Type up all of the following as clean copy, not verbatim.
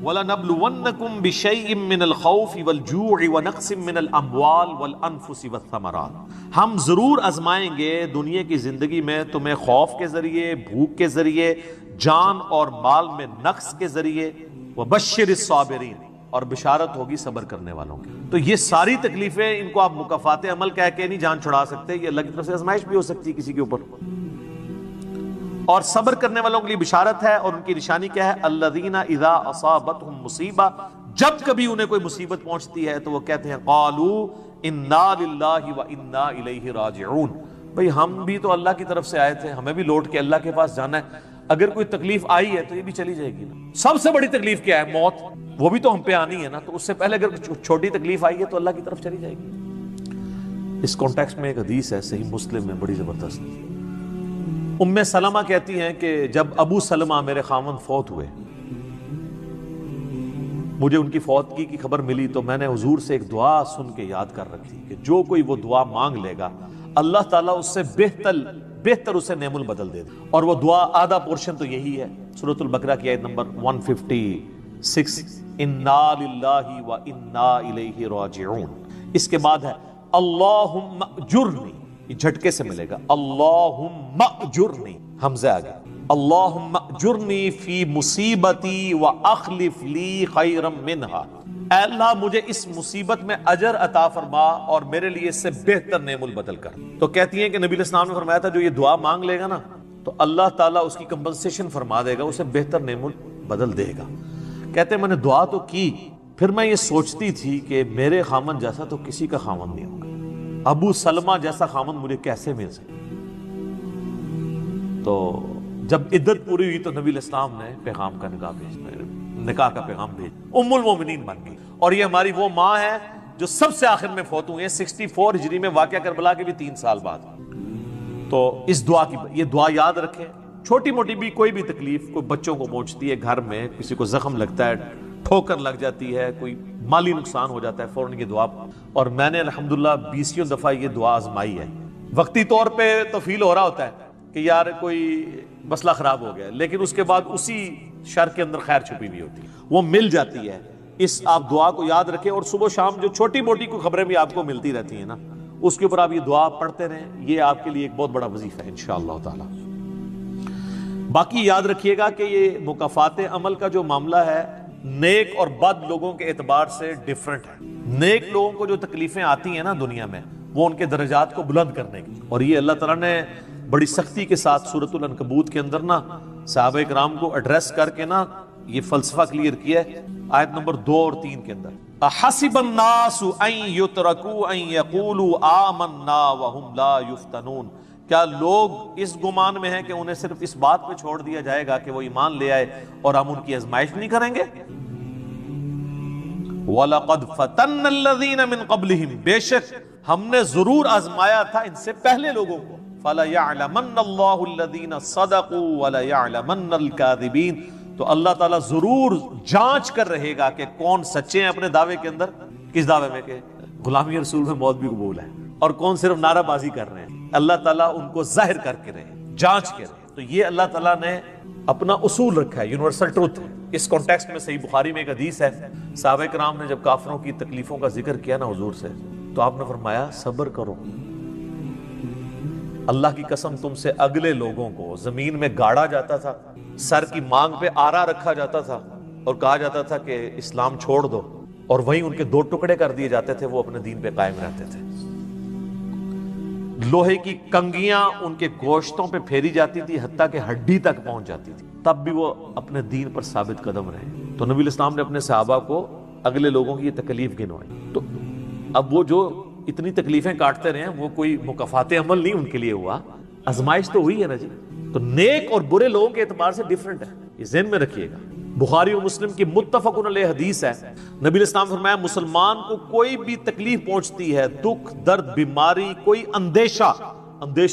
وَلَنَبْلُوَنَّكُمْ بِشَيْءٍ مِّنَ الْخَوْفِ وَالْجُوعِ وَنَقْصٍ مِّنَ الْأَمْوَالِ وَالْأَنفُسِ وَالثَّمَرَاتِ، ہم ضرور آزمائیں گے دنیا کی زندگی میں تمہیں خوف کے ذریعے، بھوک کے ذریعے، جان اور مال میں نقص کے ذریعے، وَبَشِّرِ الصَّابِرِينَ، اور بشارت ہوگی صبر کرنے والوں کی۔ تو یہ ساری تکلیفیں، ان کو آپ مکافات عمل کہہ کے نہیں جان چھڑا سکتے، یہ اللہ کی طرف سے آزمائش بھی ہو سکتی ہے کسی کے اوپر۔ اور صبر کرنے والوں کے لیے بشارت ہے، اور ان کی نشانی کیا ہے؟ الذین اذا اصابتهم مصیبہ، جب کبھی انہیں کوئی مصیبت پہنچتی ہے تو وہ کہتے ہیں قالوا انا للہ وانا الیہ راجعون، بھئی ہم بھی تو اللہ کی طرف سے آئے تھے، ہمیں بھی لوٹ کے اللہ کے پاس جانا ہے، اگر کوئی تکلیف آئی ہے تو یہ بھی چلی جائے گی نا۔ سب سے بڑی تکلیف کیا ہے؟ موت، وہ بھی تو ہم پہ آنی ہے نا، تو اس سے پہلے اگر چھوٹی تکلیف آئی ہے تو اللہ کی طرف چلی جائے گی۔ اس کانٹیکسٹ میں ایک حدیث ہے صحیح مسلم میں بڑی زبردست، ام سلمہ کہتی ہیں کہ جب ابو سلمہ میرے خاوند فوت ہوئے، مجھے ان کی فوتگی کی خبر ملی تو میں نے حضور سے ایک دعا سن کے یاد کر رکھی کہ جو کوئی وہ دعا مانگ لے گا اللہ تعالیٰ اس سے بہتر اسے نعم البدل دے دے، اور وہ دعا آدھا پورشن تو یہی ہے، سورۃ البقرہ کی آیت نمبر 156، انا للہ وانا الیہ راجعون۔ اس کے بعد ہے اللہم اجرنی، یہ جھٹکے سے ملے گا، اللہم اجرنی، حمزہ آگے، اللہم اجرنی فی مصیبتی واخلف لی خیرا منہا، اے اللہ مجھے اس مصیبت میں اجر عطا فرما اور میرے لیے اس سے بہتر نعم البدل کر۔ تو کہتی ہیں کہ نبی علیہ السلام نے فرمایا تھا جو یہ دعا مانگ لے گا نا تو اللہ تعالیٰ اس کی کمپنسیشن فرما دے گا، اسے بہتر نعم البدل دے گا۔ کہتے ہیں میں نے دعا تو کی، پھر میں یہ سوچتی تھی کہ میرے خامن جیسا تو کسی کا خامن نہیں ہوگا، ابو سلمہ جیسا خامن مجھے کیسے مل سکے۔ تو جب عدت پوری ہوئی تو نبی علیہ السلام نے پیغام کا نکاح کا پیغام بھیج، ام المومنین بن گئی، اور یہ ہماری وہ ماں ہے جو سب سے آخر میں فوت ہوئی ہے 64 ہجری میں، واقعہ کربلا کے بھی 3 سال بعد۔ تو اس دعا کی، یہ دعا یاد رکھیں، چھوٹی موٹی بھی کوئی بھی تکلیف کوئی بچوں کو پہنچتی ہے، گھر میں کسی کو زخم لگتا ہے، ٹھوکر لگ جاتی ہے، کوئی مالی نقصان ہو جاتا ہے، فوراً یہ دعا، اور میں نے الحمدللہ 20 دفعہ یہ دعا آزمائی ہے۔ وقتی طور پہ تو فیل ہو رہا ہوتا ہے کہ یار کوئی مسئلہ خراب ہو گیا، لیکن اس کے بعد اسی شر کے اندر خیر چھپی ہوئی ہوتی ہے، وہ مل جاتی ہے۔ اس آپ دعا کو یاد رکھیں، اور صبح شام جو چھوٹی موٹی کوئی خبریں بھی آپ کو ملتی رہتی ہیں نا، اس کے اوپر آپ یہ دعا پڑھتے رہیں، یہ آپ کے لیے ایک بہت بڑا وظیفہ ہے انشاءاللہ تعالی۔ باقی یاد رکھیے گا کہ یہ مکافات عمل کا جو معاملہ ہے نیک اور بد لوگوں کے اعتبار سے ڈیفرنٹ ہے۔ نیک لوگوں کو جو تکلیفیں آتی ہیں نا دنیا میں، وہ ان کے درجات کو بلند کرنے کی، اور یہ اللہ تعالیٰ نے بڑی سختی کے ساتھ سورۃ العنکبوت کے اندر نا صحابہ کرام کو ایڈریس کر کے نا یہ فلسفہ کلیئر کیا ہے، آیت نمبر 2 اور 3 کے اندر، احسب الناس ان یترکوا ان یقولوا آمنا وهم لا یفتنون، کیا لوگ اس گمان میں ہیں کہ انہیں صرف اس بات پہ چھوڑ دیا جائے گا کہ وہ ایمان لے آئے اور ہم ان کی آزمائش نہیں کریں گے؟ وَلَقَدْ فَتَنَّ الَّذِينَ مِن قَبْلِهِمْ، بے شک ہم نے ضرور آزمایا تھا ان سے پہلے لوگوں کو، فَلَيَعْلَمَنَّ اللَّهُ الَّذِينَ صَدَقُوا وَلَيَعْلَمَنَّ الْكَاذِبِينَ، تو اللہ تعالیٰ ضرور جانچ کر رہے گا کہ کون سچے ہیں اپنے دعوے کے اندر، کس دعوے میں کہ غلامی رسول میں موت بھی قبول ہے، اور کون صرف نعرہ بازی کر رہے ہیں، اللہ تعالیٰ ان کو ظاہر کر کے رہے، جانچ کے رہے۔ تو یہ اللہ تعالیٰ نے اپنا اصول رکھا ہے، یونیورسل ٹروتھ ہے۔ اس کانٹیکسٹ میں صحیح بخاری میں ایک حدیث ہے، صحابہ کرام نے جب کافروں کی تکلیفوں کا ذکر کیا نا حضور سے، تو آپ نے فرمایا صبر کرو، اللہ کی قسم تم سے اگلے لوگوں کو زمین میں گاڑا جاتا تھا، سر کی مانگ پہ آرا رکھا جاتا تھا اور کہا جاتا تھا کہ اسلام چھوڑ دو، اور وہیں ان کے 2 ٹکڑے کر دیے جاتے تھے، وہ اپنے دین پہ قائم رہتے تھے۔ لوہے کی کنگیاں ان کے گوشتوں پہ پھیری جاتی تھی، حتیٰ کہ ہڈی تک پہنچ جاتی تھی، تب بھی وہ اپنے دین پر ثابت قدم رہے۔ تو نبی علیہ السلام نے اپنے صحابہ کو اگلے لوگوں کی یہ تکلیف گنوائی۔ تو اب وہ جو اتنی تکلیفیں کاٹتے رہے ہیں، وہ کوئی مکافات عمل نہیں ان کے لیے ہوا، آزمائش تو ہوئی ہے نا جی۔ تو نیک اور برے لوگوں کے اعتبار سے ڈیفرنٹ ہے، یہ ذہن میں رکھیے گا۔ بخاری اور مسلم کی متفق علیہ حدیث ہے، نبی علیہ السلام فرمایا مسلمان کو کوئی بھی تکلیف پہنچتی ہے، دکھ درد بیماری، کوئی اندیشہ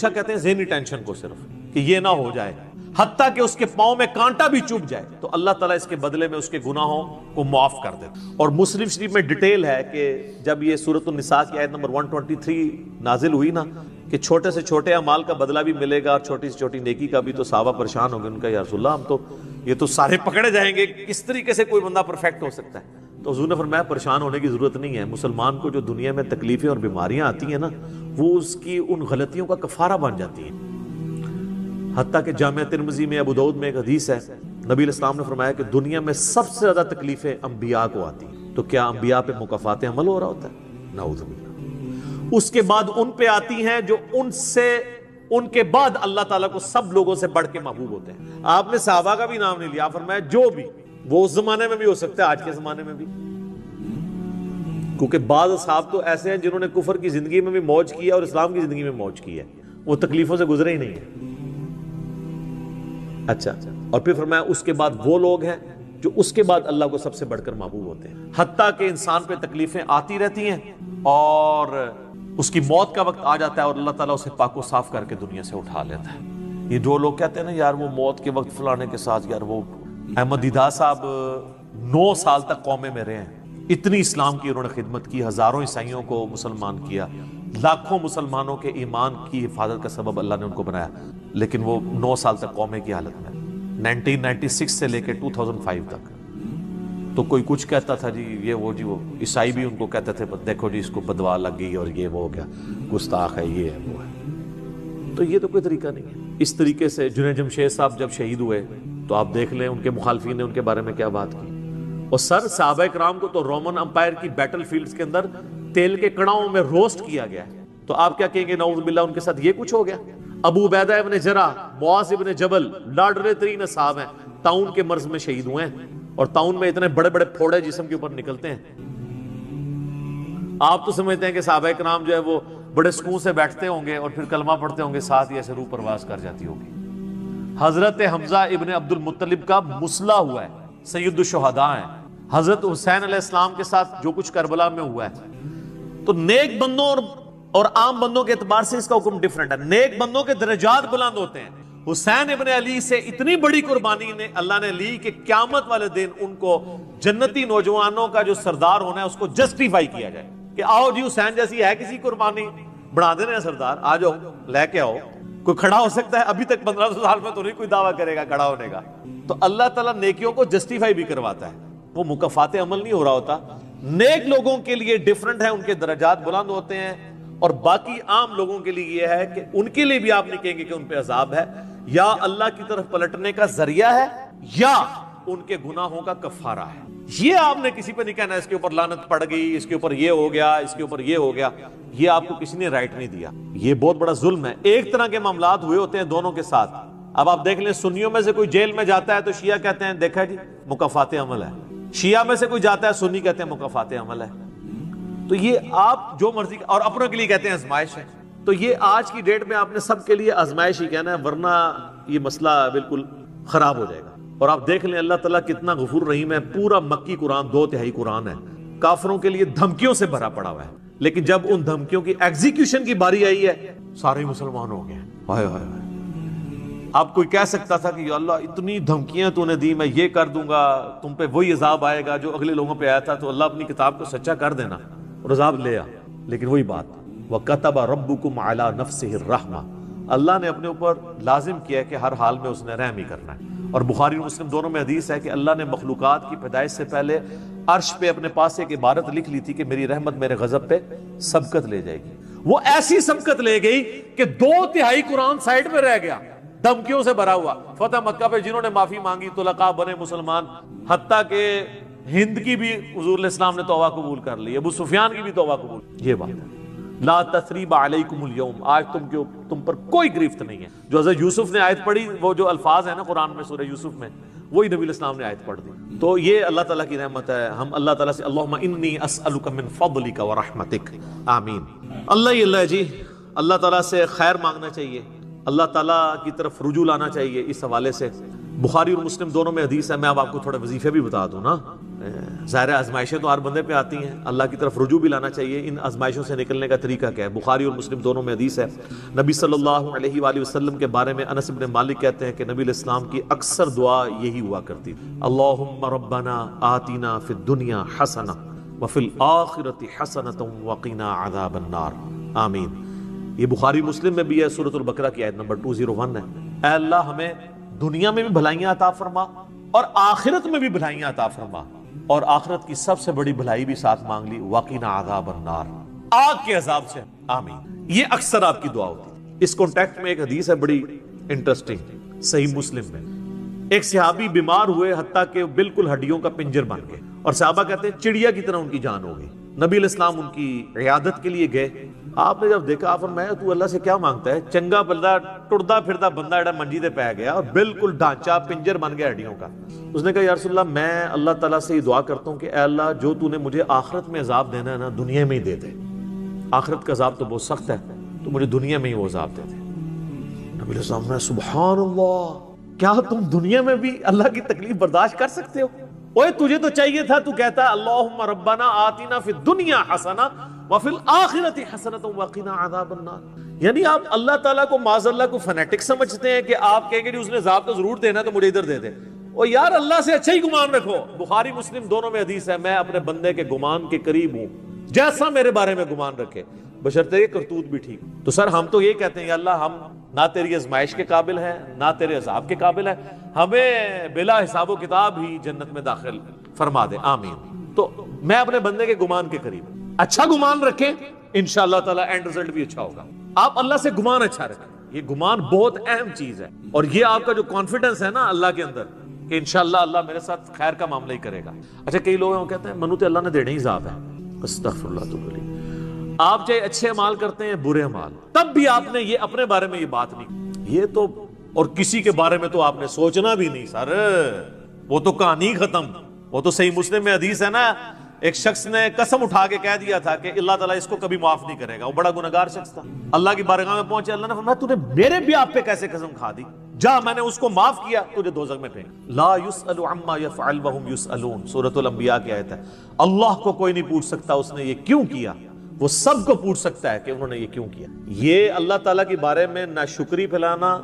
کہتے ہیں ذہنی ٹینشن کو، صرف کہ یہ نہ ہو جائے، حتیٰ کہ اس کے پاؤں میں کانٹا بھی چبھ جائے، تو اللہ تعالیٰ اس کے بدلے میں اس کے گناہوں کو معاف کر دے۔ اور مسلم شریف میں ڈیٹیل ہے کہ جب یہ سورۃ النساء کی آیت نمبر 123 نازل ہوئی نا کہ چھوٹے سے چھوٹے اعمال کا بدلہ بھی ملے گا اور چھوٹی سے چھوٹی نیکی کا بھی، تو صحابہ پریشان ہو گئے، ان کا یا رسول اللہ ہم تو یہ تو سارے پکڑے جائیں گے، کس طریقے سے کوئی بندہ پرفیکٹ ہو سکتا ہے؟ تو حضور نے فرمایا پریشان ہونے کی ضرورت نہیں ہے، مسلمان کو جو دنیا میں تکلیفیں اور بیماریاں آتی ہیں نا، وہ اس کی ان غلطیوں کا کفارہ بن جاتی ہیں۔ حتیٰ کہ جامعہ ترمذی میں، ابو داؤد میں ایک حدیث ہے، نبی علیہ السلام نے فرمایا کہ دنیا میں سب سے زیادہ تکلیفیں انبیاء کو آتی ہیں، تو کیا انبیاء پہ مکافات عمل ہو رہا ہوتا ہے؟ نعوذ باللہ۔ اس کے بعد ان پہ آتی ہیں جو ان کے بعد اللہ تعالیٰ کو سب لوگوں سے بڑھ کے محبوب ہوتے ہیں۔ آپ نے صحابہ کا بھی نام نہیں لیا، فرمایا جو بھی، وہ اس زمانے میں بھی ہو سکتا ہے، آج کے زمانے میں بھی، کیونکہ بعض اصحاب تو ایسے ہیں جنہوں نے کفر کی زندگی میں بھی موج کی ہے اور اسلام کی زندگی میں موج کی ہے، وہ تکلیفوں سے گزرے ہی نہیں ہیں۔ اچھا، اور پھر فرمایا اس کے بعد وہ لوگ ہیں جو اس کے بعد اللہ کو سب سے بڑھ کر محبوب ہوتے ہیں، حتیٰ کہ انسان پہ تکلیفیں آتی رہتی ہیں اور اس کی موت کا وقت آ جاتا ہے اور اللہ تعالیٰ اسے پاک و صاف کر کے دنیا سے اٹھا لیتا ہے۔ یہ جو لوگ کہتے ہیں نا یار وہ موت کے وقت فلانے کے ساتھ، یار وہ احمد دیدہ صاحب 9 سال تک قومے میں رہے ہیں، اتنی اسلام کی انہوں نے خدمت کی، ہزاروں عیسائیوں کو مسلمان کیا، لاکھوں مسلمانوں کے ایمان کی حفاظت کا سبب اللہ نے ان کو بنایا، لیکن وہ 9 سال تک قومے کی حالت میں، 1996 سے لے کے 2005 تک۔ تو کوئی کچھ کہتا تھا جی یہ وہ جی وہ عیسائی بھی ان کو کہتے تھے دیکھو جی اس کو بدوا لگ گئی اور یہ وہ ہو گیا، گستاخ ہے، یہ ہے وہ ہے۔ تو یہ تو کوئی طریقہ نہیں ہے۔ اس طریقے سے جنید جمشید صاحب جب شہید ہوئے تو آپ دیکھ لیں ان کے مخالفین نے ان کے بارے میں کیا بات کی، اور صحابہ کرام کو تو رومن امپائر کی بیٹل فیلڈز کے اندر تیل کے کڑاؤں میں روسٹ کیا گیا ہے، تو آپ کیا کہیں گے نعوذ باللہ ان کے ساتھ یہ کچھ ہو گیا؟ ابو عبیدہ ابن جرح، معاذ ابن جبل، لاڈلے ترین اصحاب ہیں، طاعون کے مرض میں شہید ہوئے ہیں، اور طاعون میں اتنے بڑے بڑے پھوڑے جسم کے اوپر نکلتے ہیں۔ آپ تو سمجھتے ہیں کہ صحابہ کرام جو ہے وہ بڑے سکون سے بیٹھتے ہوں گے اور پھر کلمہ پڑھتے ہوں گے، ساتھ ہی ایسے روح پرواز کر جاتی ہوگی۔ حضرت حمزہ ابن عبد المطلب کا مسلح ہوا ہے، سید الشہداء ہیں۔ حضرت حسین علیہ السلام کے ساتھ جو کچھ کربلا میں ہوا ہے، تو نیک بندوں اور عام بندوں کے اعتبار سے اس کا حکم ڈیفرنٹ ہے۔ نیک بندوں کے درجات بلند ہوتے ہیں۔ حسین ابن علی سے اتنی بڑی قربانی نے اللہ نے لی کہ قیامت والے دن ان کو جنتی نوجوانوں کا جو سردار ہونا ہے اس کو جسٹیفائی کیا جائے کہ آؤ جی حسین جیسی ہے کسی قربانی، بنا دینا ہے سردار، آ جاؤ لے کے آؤ۔ کوئی کھڑا ہو سکتا ہے؟ ابھی تک 1500 سال میں تو نہیں کوئی دعویٰ کرے گا کھڑا ہونے کا۔ تو اللہ تعالیٰ نیکیوں کو جسٹیفائی بھی کرواتا ہے، وہ مکافات عمل نہیں ہو رہا ہوتا۔ نیک لوگوں کے لیے ڈیفرنٹ ہے، ان کے درجات بلند ہوتے ہیں، اور باقی عام لوگوں کے لیے یہ ہے کہ ان کے لیے بھی آپ نہیں کہیں گے کہ ان پہ عذاب ہے، یا اللہ کی طرف پلٹنے کا ذریعہ ہے، یا ان کے گناہوں کا کفارہ ہے۔ یہ آپ نے کسی پہ نہیں کہنا اس کے اوپر لعنت پڑ گئی، اس کے اوپر یہ ہو گیا، اس کے اوپر یہ ہو گیا۔ یہ آپ کو کسی نے رائٹ نہیں دیا، یہ بہت بڑا ظلم ہے۔ ایک طرح کے معاملات ہوئے ہوتے ہیں دونوں کے ساتھ۔ اب آپ دیکھ لیں سنیوں میں سے کوئی جیل میں جاتا ہے تو شیعہ کہتے ہیں دیکھا جی مکافات عمل ہے، شیعہ میں سے کوئی جاتا ہے سنی کہتے ہیں مکافات عمل ہے۔ تو یہ آپ جو مرضی، اور اپنوں کے لیے کہتے ہیں آزمائش ہے۔ تو یہ آج کی ڈیٹ میں آپ نے سب کے لیے آزمائش ہی کہنا ہے، ورنہ یہ مسئلہ بالکل خراب ہو جائے گا۔ اور آپ دیکھ لیں اللہ تعالیٰ کتنا غفور رحیم ہے، پورا مکی قرآن 2/3 قرآن ہے کافروں کے لیے دھمکیوں سے بھرا پڑا ہوا ہے، لیکن جب ان دھمکیوں کی ایگزیکیوشن کی باری آئی ہے سارے مسلمان ہو گئے۔ ہائے ہائے ہائے، آپ کوئی کہہ سکتا تھا کہ یا اللہ اتنی دھمکیاں تو نے دی، میں یہ کر دوں گا، تم پہ وہی عذاب آئے گا جو اگلے لوگوں پہ آیا تھا، تو اللہ اپنی کتاب کو سچا کر دینا اور عذاب لے آ۔ لیکن وہی بات، وَكَتَبَ رَبُّكُمْ عَلَى نَفْسِهِ الرَّحْمَةَ، اللہ نے اپنے اوپر لازم کیا ہے کہ ہر حال میں اس نے رحم ہی کرنا ہے۔ اور بخاری اور مسلم دونوں میں حدیث ہے کہ اللہ نے مخلوقات کی پیدائش سے پہلے عرش پہ اپنے پاس ایک عبارت لکھ لی تھی کہ میری رحمت میرے غضب پہ سبقت لے جائے گی۔ وہ ایسی سبقت لے گئی کہ 2/3 قرآن سائڈ میں رہ گیا، دھمکیوں سے بھرا ہوا۔ فتح مکہ پہ جنہوں نے معافی مانگی طلقاء بنے مسلمان، حتیٰ کہ ہند کی بھی حضور علیہ السلام نے توبہ قبول کر لی، ابو سفیان کی بھی توبہ قبول۔ یہ بات ہے، لا تثریب علیکم اليوم، آج تم پر کوئی گرفت نہیں ہے۔ جو حضرت یوسف نے آیت پڑھی، وہ جو الفاظ ہیں نا قرآن میں سورہ یوسف میں، وہی نبی علیہ السلام نے آیت پڑھ دی۔ تو یہ اللہ تعالیٰ کی رحمت ہے۔ ہم اللہ تعالیٰ سے اللہم انی اسألک من فضلک ورحمتک، آمین۔ اللہ جی، اللہ تعالیٰ سے خیر مانگنا چاہیے، اللہ تعالیٰ کی طرف رجوع لانا چاہیے۔ اس حوالے سے بخاری اور مسلم دونوں میں حدیث ہے، میں اب آپ کو تھوڑے وظیفے بھی بتا دوں نا۔ ظاہر آزمائشیں تو ہر بندے پہ آتی ہیں، اللہ کی طرف رجوع بھی لانا چاہیے۔ ان آزمائشوں سے نکلنے کا طریقہ کیا ہے؟ بخاری اور مسلم دونوں میں حدیث ہے، نبی صلی اللہ علیہ وآلہ وسلم کے بارے میں انس بن مالک کہتے ہیں کہ نبی علیہ السلام کی اکثر دعا یہی ہوا کرتی تھی، اللہم ربنا آتنا فی الدنیا حسنہ وفی الآخرۃ حسنۃ وقنا عذاب النار، آمین۔ یہ بخاری مسلم میں بھی ہے، سورۃ البقرہ کی آیت نمبر 201 ہے۔ اے اللہ ہمیں دنیا میں بھی بھلائیاں عطا فرما اور آخرت میں بھی بھلائیاں عطا فرما، اور آخرت کی سب سے بڑی بھلائی بھی ساتھ مانگ لی، وقنا عذاب النار، آگ کے عذاب سے آمین۔ یہ اکثر آپ کی دعا ہوتی ہے۔ اس کانٹیکٹ میں ایک حدیث ہے بڑی انٹرسٹنگ، صحیح مسلم میں، ایک صحابی بیمار ہوئے حتیٰ کہ بالکل ہڈیوں کا پنجر بن گئے، اور صحابہ کہتے ہیں چڑیا کی طرح ان کی جان ہو گئی۔ نبی علیہ السلام ان کی عیادت کے لیے گئے، آپ نے جب دیکھا، آپ فرمایا تو اللہ سے کیا مانگتا ہے؟ چنگا بندہ، ٹردا پھردا بندہ ایڈا منجی دے پہ گیا اور بالکل ڈھانچہ پنجر بن گیا ہڈیوں کا۔ اس نے کہا یا رسول اللہ، میں اللہ تعالیٰ سے یہ دعا کرتا ہوں کہ اے اللہ، جو تو نے مجھے آخرت میں عذاب دینا ہے نا، دنیا میں ہی دے دے، آخرت کا عذاب تو بہت سخت ہے، تو مجھے دنیا میں ہی وہ عذاب دے دے۔ نبی علیہ السلام نے سبحان اللہ، کیا تم دنیا میں بھی اللہ کی تکلیف برداشت کر سکتے ہو؟ اوے تجھے تو چاہیے تھا، تو کہتا اللہم ربنا آتنا فی الدنیا حسنہ وفی الآخرۃ حسنۃ وقنا عذاب النار۔ یعنی آپ اللہ تعالیٰ کو معاذ اللہ کو فنیٹک سمجھتے ہیں کہ آپ کہیں گے کہ اس نے عذاب تو ضرور دینا، تو مجھے ادھر دے دے۔ او یار، اللہ سے اچھا ہی گمان رکھو۔ بخاری مسلم دونوں میں حدیث ہے، میں اپنے بندے کے گمان کے قریب ہوں جیسا میرے بارے میں گمان رکھے، بشرطے کہ کرتوت بھی ٹھیک۔ تو سر ہم تو یہ کہتے ہیں یا اللہ، ہم نہ تیری آزمائش کے قابل ہیں نہ تیرے عذاب کے قابل ہیں، ہمیں بلا حساب و کتاب ہی جنت میں داخل فرما دے، آمین۔ تو میں اپنے بندے کے گمان کے قریب، اچھا گمان رکھیں، انشاءاللہ تعالیٰ اینڈ رزلٹ بھی اچھا ہوگا۔ آپ اللہ سے گمان اچھا رکھیں، یہ گمان بہت اہم چیز ہے، اور یہ آپ کا جو کانفیڈنس ہے نا اللہ کے اندر کہ انشاءاللہ اللہ میرے ساتھ خیر کا معاملہ ہی کرے گا۔ اچھا کئی لوگ ہیں وہ کہتے ہیں منو تے اللہ نے دینے ہی عذاب ہے، استغفر اللہ تو بلی۔ آپ چاہے اچھے اعمال کرتے ہیں برے اعمال، تب بھی آپ نے یہ اپنے بارے میں یہ بات نہیں، یہ تو، اور کسی کے بارے میں تو آپ نے سوچنا بھی نہیں سر، وہ تو کہانی ختم۔ وہ تو صحیح مسلم میں حدیث ہے نا، ایک شخص نے قسم اٹھا کے کہہ دیا تھا کہ اللہ تعالیٰ اس کو کبھی معاف نہیں کرے گا، وہ بڑا گنہگار شخص تھا، اللہ کی بارگاہ میں پہنچے، اللہ نے فرمایا تو نے میرے بھی آپ پہ کیسے قسم کھا دی؟ جا، میں نے اس کو معاف کیا، تجھے دوزخ میں پھینک۔ لا يسأل عما يفعل وهم يسألون، سورۃ الانبیاء کی آیت ہے۔ اللہ کو کوئی نہیں پوچھ سکتا اس نے یہ کیوں کیا، وہ سب کو پوچھ سکتا ہے کہ انہوں نے یہ کیوں کیا۔ یہ اللہ تعالیٰ کے بارے میں ناشکری پھیلانا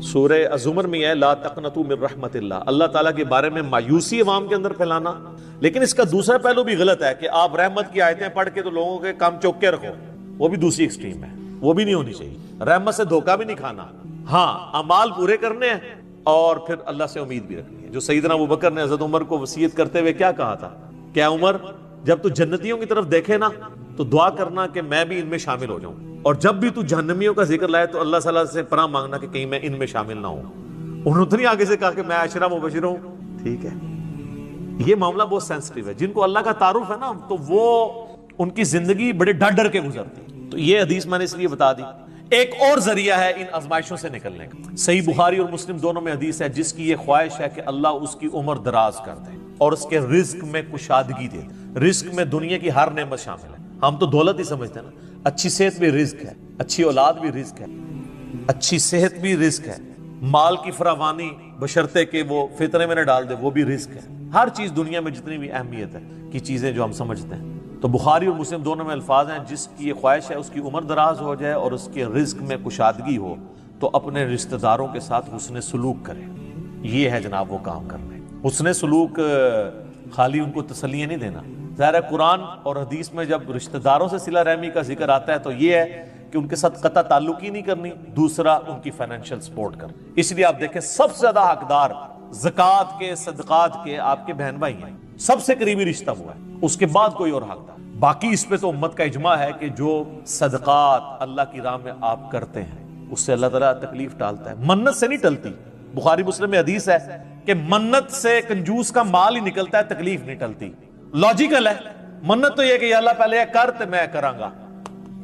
سورہ الزمر میں ہے، لا تقنطوا من رحمت اللہ، اللہ تعالیٰ کے بارے میں مایوسی عوام کے اندر پھیلانا۔ لیکن اس کا دوسرا پہلو بھی غلط ہے کہ آپ رحمت کی آیتیں پڑھ کے تو لوگوں کے کام چوک کے رکھو، وہ بھی دوسری ایکسٹریم ہے، وہ بھی نہیں ہونی چاہیے۔ رحمت سے دھوکہ بھی نہیں کھانا، ہاں اعمال پورے کرنے ہیں اور پھر اللہ سے امید بھی رکھنی ہے۔ جو سیدنا ابوبکر نے حضرت عمر کو وصیت کرتے ہوئے کیا کہا تھا کہ عمر، جب تو جنتیوں کی طرف دیکھے نا تو دعا کرنا کہ میں بھی ان میں شامل ہو جاؤں، اور جب بھی تو جہنمیوں کا ذکر لائے تو اللہ صلی اللہ سے پناہ مانگنا کہ کہیں میں ان میں شامل نہ ہوں۔ انہوں نے اتنی آگے سے کہا کہ میں عشرہ مبشر ہوں، ٹھیک ہے۔ یہ معاملہ بہت سینسٹیو ہے، جن کو اللہ کا تعارف ہے نا تو وہ ان کی زندگی بڑے ڈر ڈر کے گزرتی۔ تو یہ حدیث میں نے اس لیے بتا دی۔ ایک اور ذریعہ ہے ان آزمائشوں سے نکلنے کا، صحیح بخاری اور مسلم دونوں میں حدیث ہے، جس کی یہ خواہش ہے کہ اللہ اس کی عمر دراز کر دے اور اس کے رزق میں کشادگی دے۔ رزق میں دنیا کی ہر نعمت شامل ہے، ہم تو دولت ہی سمجھتے ہیں نا، اچھی صحت بھی رزق ہے، اچھی اولاد بھی رزق ہے، اچھی صحت بھی رزق ہے، مال کی فراوانی بشرطے کہ وہ فطرے میں نہ ڈال دے وہ بھی رزق ہے۔ ہر چیز دنیا میں جتنی بھی اہمیت ہے کی چیزیں جو ہم سمجھتے ہیں، تو بخاری اور مسلم دونوں میں الفاظ ہیں، جس کی یہ خواہش ہے اس کی عمر دراز ہو جائے اور اس کے رزق میں کشادگی ہو تو اپنے رشتہ داروں کے ساتھ حسن سلوک کرے۔ یہ ہے جناب وہ کام کرنے۔ حسن سلوک خالی ان کو تسلیاں نہیں دینا، ظاہر ہے قرآن اور حدیث میں جب رشتہ داروں سے صلہ رحمی کا ذکر آتا ہے تو یہ ہے کہ ان کے ساتھ قطع تعلق ہی نہیں کرنی، دوسرا ان کی فائنینشیل سپورٹ کرنا۔ اس لیے آپ دیکھیں سب سے زیادہ حقدار زکوٰۃ کے، صدقات کے آپ کے بہن بھائی ہیں، سب سے قریبی رشتہ ہوا ہے، اس کے بعد کوئی اور حقدار۔ باقی اس پہ تو امت کا اجماع ہے کہ جو صدقات اللہ کی راہ میں آپ کرتے ہیں اس سے اللہ تعالیٰ تکلیف ٹالتا ہے، منت سے نہیں ٹلتی۔ بخاری مسلم میں حدیث ہے کہ منت سے کنجوس کا مال ہی نکلتا ہے، تکلیف نہیں ٹلتی۔ لاجیکل ہے، منت تو یہ کہ یا اللہ پہلے کر تو میں کراں گا،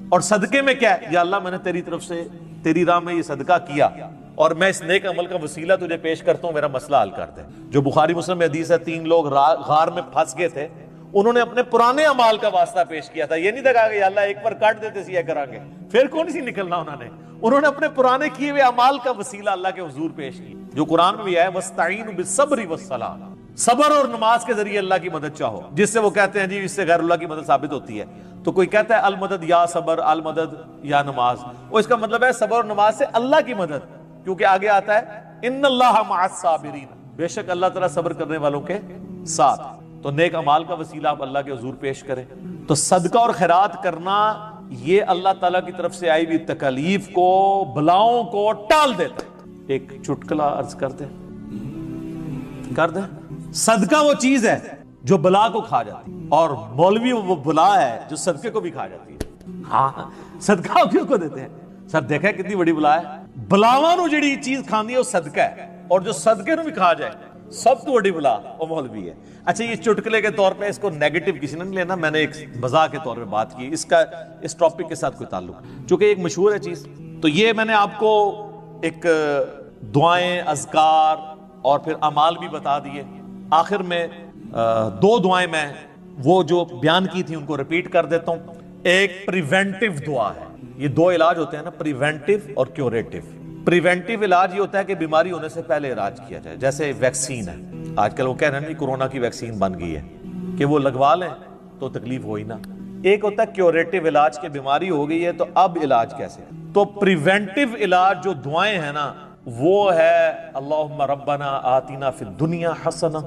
اور صدقے میں کیا ہے، یا اللہ میں نے تیری طرف سے تیری راہ میں یہ صدقہ کیا اور میں اس نیک عمل کا وسیلہ تجھے پیش کرتا ہوں، میرا مسئلہ حل کر دے۔ جو بخاری مسلم میں حدیث ہے، 3 لوگ غار میں پھنس گئے تھے، انہوں نے اپنے پرانے اعمال کا واسطہ پیش کیا تھا، یہ نہیں دیکھا کہ یا اللہ ایک پر کاٹ دیتے سی کرا گے، پھر کون سی نکلنا انہوں نے اپنے پرانے کیے ہوئے اعمال کا وسیلہ اللہ کے حضور پیش کیا، جو قرآن میں بھی ہے وَاسْتَعِينُوا بِالصَّبْرِ وَالصَّلَاةِ، صبر اور نماز کے ذریعے اللہ کی مدد چاہو، جس سے وہ کہتے ہیں جی اس سے غیر اللہ کی مدد ثابت ہوتی ہے، تو کوئی کہتا ہے المدد یا صبر، المدد یا نماز، وہ اس کا مطلب ہے صبر اور نماز سے اللہ کی مدد، کیونکہ آگے آتا ہے ان اللہ مع الصابرین، بے شک اللہ تعالیٰ صبر کرنے والوں کے ساتھ۔ تو نیک اعمال کا وسیلہ آپ اللہ کے حضور پیش کریں۔ تو صدقہ اور خیرات کرنا یہ اللہ تعالیٰ کی طرف سے آئی ہوئی تکالیف کو، بلاؤں کو ٹال دیتا ہے۔ ایک چٹکلا عرض کرتے ہیں، کر دیں. صدقہ وہ چیز ہے جو بلا کو کھا جاتی ہے، اور مولوی وہ بلا ہے جو صدقے کو بھی کھا جاتی ہے. ہاں صدقہ کیوں کو دیتے ہیں؟ سر دیکھا ہے کتنی بڑی بلا ہے. بلاواں نو جڑی چیز کھاندی ہے وہ صدقہ ہے، اور جو صدقے نو بھی کھا جائے سب تو بڑی بلا وہ مولوی ہے. اچھا یہ چٹکلے کے طور پہ اس کو نیگیٹو کسی نے نہیں لینا، میں نے ایک مزاح کے طور پہ بات کی، اس کا اس ٹاپک کے ساتھ کوئی تعلق، چونکہ ایک مشہور ہے چیز. تو یہ میں نے آپ کو ایک دعائیں، اذکار اور پھر اعمال بھی بتا دیے. آخر میں دو دعائیں میں وہ جو بیان کی تھی ان کو ریپیٹ کر دیتا ہوں. ایک پریونٹیو دعا ہے، یہ دو علاج ہوتے ہیں نا، پریونٹیو اور کیوریٹیو. پریونٹیو علاج یہ ہوتا ہے کہ بیماری ہونے سے پہلے علاج کیا جائے، جیسے ویکسین ہے. آج کل وہ کہہ رہے ہیں کورونا کی ویکسین بن گئی ہے کہ وہ لگوا لیں تو تکلیف ہوئی نہ. ایک ہوتا ہے کیوریٹیو علاج کہ بیماری ہو گئی ہے تو اب علاج کیسے. تو پریونٹیو علاج جو دعائیں ہیں نا وہ ہے اللہم ربنا آتنا فی الدنیا حسنہ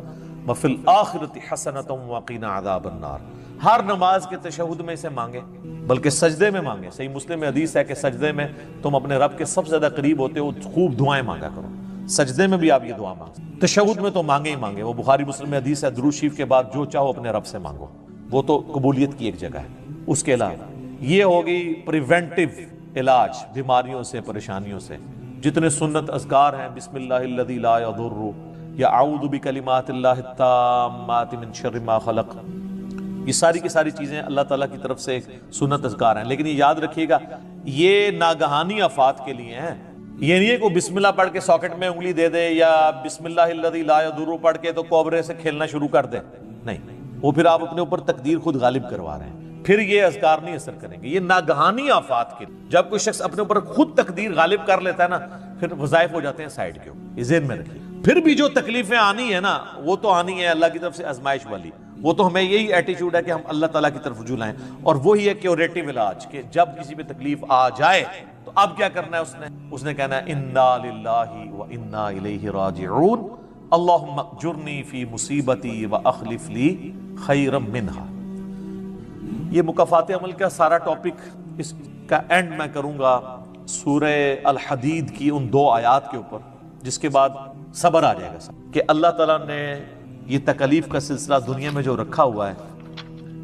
وفی الآخرۃ حسنۃ وقنا عذاب النار. ہر نماز کے تشہد میں اسے مانگے، بلکہ سجدے میں مانگے. صحیح مسلم میں حدیث ہے کہ سجدے میں تم اپنے رب کے سب سے زیادہ قریب ہوتے ہو، خوب دعائیں مانگا کرو. سجدے میں بھی آپ یہ دعا مانگیں، تشہد میں تو مانگے ہی مانگے. وہ بخاری مسلم میں حدیث ہے درود شریف کے بعد جو چاہو اپنے رب سے مانگو، وہ تو قبولیت کی ایک جگہ ہے. اس کے علاوہ یہ ہوگی پریونٹیو علاج بیماریوں سے، پریشانیوں سے. جتنے سنت اذکار ہیں، بسم اللہ الذی لا یضر، یا اعوذ بکلمات اللہ التامات من شر ما خلق، یہ ساری کی ساری چیزیں اللہ تعالیٰ کی طرف سے سنت اذکار ہیں. لیکن یہ یاد رکھیے گا یہ ناگہانی آفات کے لیے ہیں. یہ نہیں ہے کہ بسم اللہ پڑھ کے ساکٹ میں انگلی دے دے، یا بسم اللہ الذی لا یضر پڑھ کے تو کوبرے سے کھیلنا شروع کر دے. نہیں، وہ پھر آپ اپنے اوپر تقدیر خود غالب کروا رہے ہیں، پھر یہ اذکار نہیں اثر کریں گے. یہ ناگہانی آفات کے لیے، جب کوئی شخص اپنے اوپر خود تقدیر غالب کر لیتا ہے نا پھر وظائف ہو جاتے ہیں سائڈ کے اوپر. یہ ذہن میں رکھیے. پھر بھی جو تکلیفیں آنی ہے نا وہ تو آنی ہے اللہ کی طرف سے آزمائش والی. وہ تو ہمیں یہی ایٹیچیوڈ ہے کہ ہم اللہ تعالیٰ کی طرف رجوع لائیں. اور وہی ہے کیوریٹیو علاج کہ جب کسی پہ تکلیف آ جائے تو اب کیا کرنا ہے اس نے کہنا ہے انا للہ و انا الیہ راجعون اللہم اجرنی فی مصیبتی و اخلف لی خیرا منہا. یہ مکافات عمل کا سارا ٹاپک اس کا اینڈ میں کروں گا سورہ الحدید کی ان دو آیات کے اوپر، جس کے بعد صبر آ جائے گا کہ اللہ تعالیٰ نے یہ تکلیف کا سلسلہ دنیا میں جو رکھا ہوا ہے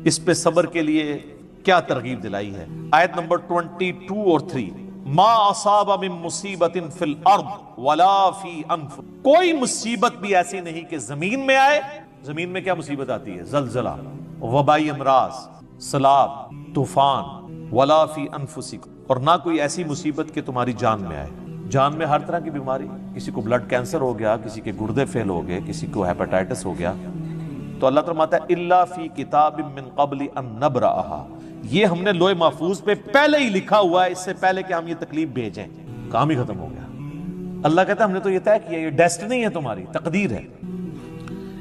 اس پہ صبر کے لیے کیا ترغیب دلائی ہے. آیت نمبر 22 اور 3، ما اصاب من مصیبت فی الارض ولا فی انفسکم، کوئی مصیبت بھی ایسی نہیں کہ زمین میں آئے. زمین میں کیا مصیبت آتی ہے؟ زلزلہ، وبائی امراض، سیلاب، طوفان. ولا فی انفسکم، اور نہ کوئی ایسی مصیبت کہ تمہاری جان میں آئے. جان میں ہر طرح کی بیماری، کسی کو بلڈ کینسر ہو گیا، کسی کے گردے فیل ہو گئے، کسی کو ہیپاٹائٹس ہو گیا، تو اللہ فرماتا ہے الا فی کتاب من قبل ان نبرأہا، یہ ہم نے لوح محفوظ پہ پہلے ہی لکھا ہوا ہے، اس سے پہلے کہ ہم یہ تکلیف بھیجیں. کام ہی ختم ہو گیا. اللہ کہتا ہے ہم نے تو یہ طے کیا، یہ ڈیسٹنی ہے تمہاری، تقدیر ہے.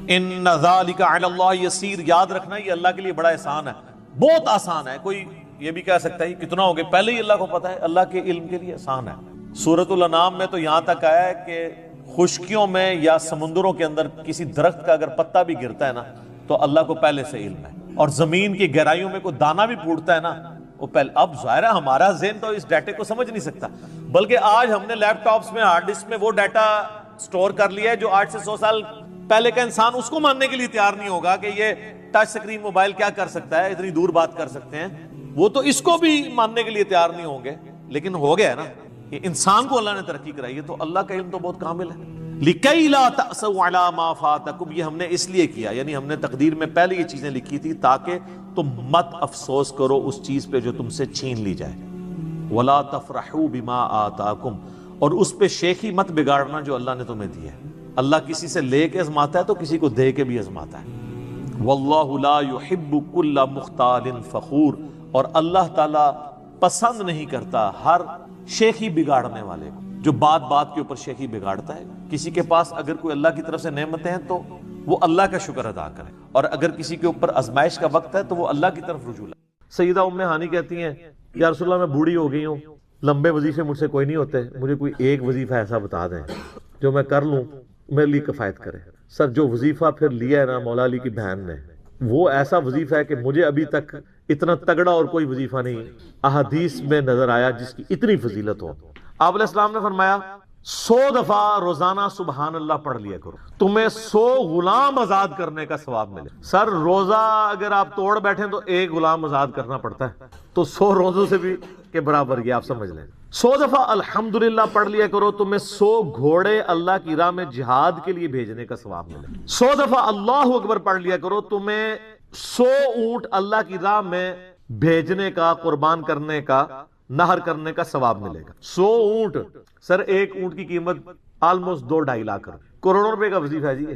ان ذالک علی اللہ یسیر، یاد رکھنا یہ اللہ کے لیے بڑا آسان ہے، بہت آسان ہے. کوئی یہ بھی کہہ سکتا ہے کتنا ہو گیا، پہلے ہی اللہ کو پتا ہے. اللہ کے علم کے لیے آسان ہے. سورۃ الانعام میں تو یہاں تک آیا ہے کہ خشکیوں میں یا سمندروں کے اندر کسی درخت کا اگر پتا بھی گرتا ہے نا تو اللہ کو پہلے سے علم ہے. اور زمین کی گہرائیوں میں کوئی دانہ بھی پھوٹتا ہے نا وہ پہلے. اب ظاہر ہے ہمارا ذہن تو اس ڈیٹے کو سمجھ نہیں سکتا، بلکہ آج ہم نے لیپ ٹاپس میں ہارڈ ڈسک میں وہ ڈیٹا سٹور کر لیا ہے جو 8 سے 100 سال پہلے کا انسان اس کو ماننے کے لیے تیار نہیں ہوگا کہ یہ ٹچ سکرین موبائل کیا کر سکتا ہے، اتنی دور بات کر سکتے ہیں. وہ تو اس کو بھی ماننے کے لیے تیار نہیں ہوں گے. لیکن ہو گیا ہے نا کہ انسان کو اللہ نے ترقی کرائی ہے، تو اللہ کا علم تو بہت کامل ہے. لِكَيْ لَا تَأْسَوْا عَلَى مَا فَاتَكُمْ، یہ ہم نے اس لیے کیا، یعنی ہم نے تقدیر میں پہلے یہ چیزیں لکھی تھی تاکہ تم مت افسوس کرو اس چیز پہ جو تم سے چھین لی جائے. وَلَا تَفْرَحُوا بِمَا آتَاكُمْ، اور اس پہ شیخی مت بگاڑنا جو اللہ نے تمہیں دی ہے. اللہ کسی سے لے کے ازماتا ہے تو کسی کو دے کے بھی ازماتا ہے. وَاللَّهُ لَا يُحِبُّ كُلَّ مُخْتَالٍ فَخُورٍ، اور اللہ تعالیٰ پسند نہیں کرتا ہر شیخی بگاڑنے والے کو جو بات بات کے اوپر شیخی بگاڑتا ہے. کسی کے پاس اگر کوئی اللہ کی طرف سے نعمتیں ہیں تو وہ اللہ کا شکر ادا کرے، اور اگر کسی کے اوپر آزمائش کا وقت ہے تو وہ اللہ کی طرف رجوع لائے. سیدہ ام ہانی کہتی ہیں یا رسول اللہ میں بوڑھی ہو گئی ہوں، لمبے وظیفے مجھ سے کوئی نہیں ہوتے، مجھے کوئی ایک وظیفہ ایسا بتا دیں جو میں کر لوں میرے لیے کفایت کرے. سر جو وظیفہ پھر لیا ہے نا مولا علی کی بہن نے، وہ ایسا وظیفہ ہے کہ مجھے ابھی تک اتنا تگڑا اور کوئی وظیفہ نہیں احادیث میں نظر آیا جس کی اتنی فضیلت ہو. آپ علیہ السلام نے فرمایا 100 دفعہ روزانہ سبحان اللہ پڑھ لیا کرو، تمہیں 100 غلام آزاد کرنے کا ثواب ملے۔ سر روزہ اگر آپ توڑ بیٹھیں تو ایک غلام آزاد کرنا پڑتا ہے، تو 100 روزوں سے بھی کے برابر یہ آپ سمجھ لیں۔ 100 دفعہ الحمدللہ پڑھ لیا کرو، تمہیں 100 گھوڑے اللہ کی راہ میں جہاد کے لیے بھیجنے کا ثواب ملے۔ 100 دفعہ اللہ اکبر پڑھ لیا کرو، تمہیں 100 اونٹ اللہ کی راہ میں بھیجنے کا، قربان کرنے کا، نہر کرنے کا ثواب ملے گا۔ 100 اونٹ، سر ایک اونٹ کی قیمت آلموسٹ 2-2.5 لاکھ کروڑوں روپے کا وظیفہ ہے جی،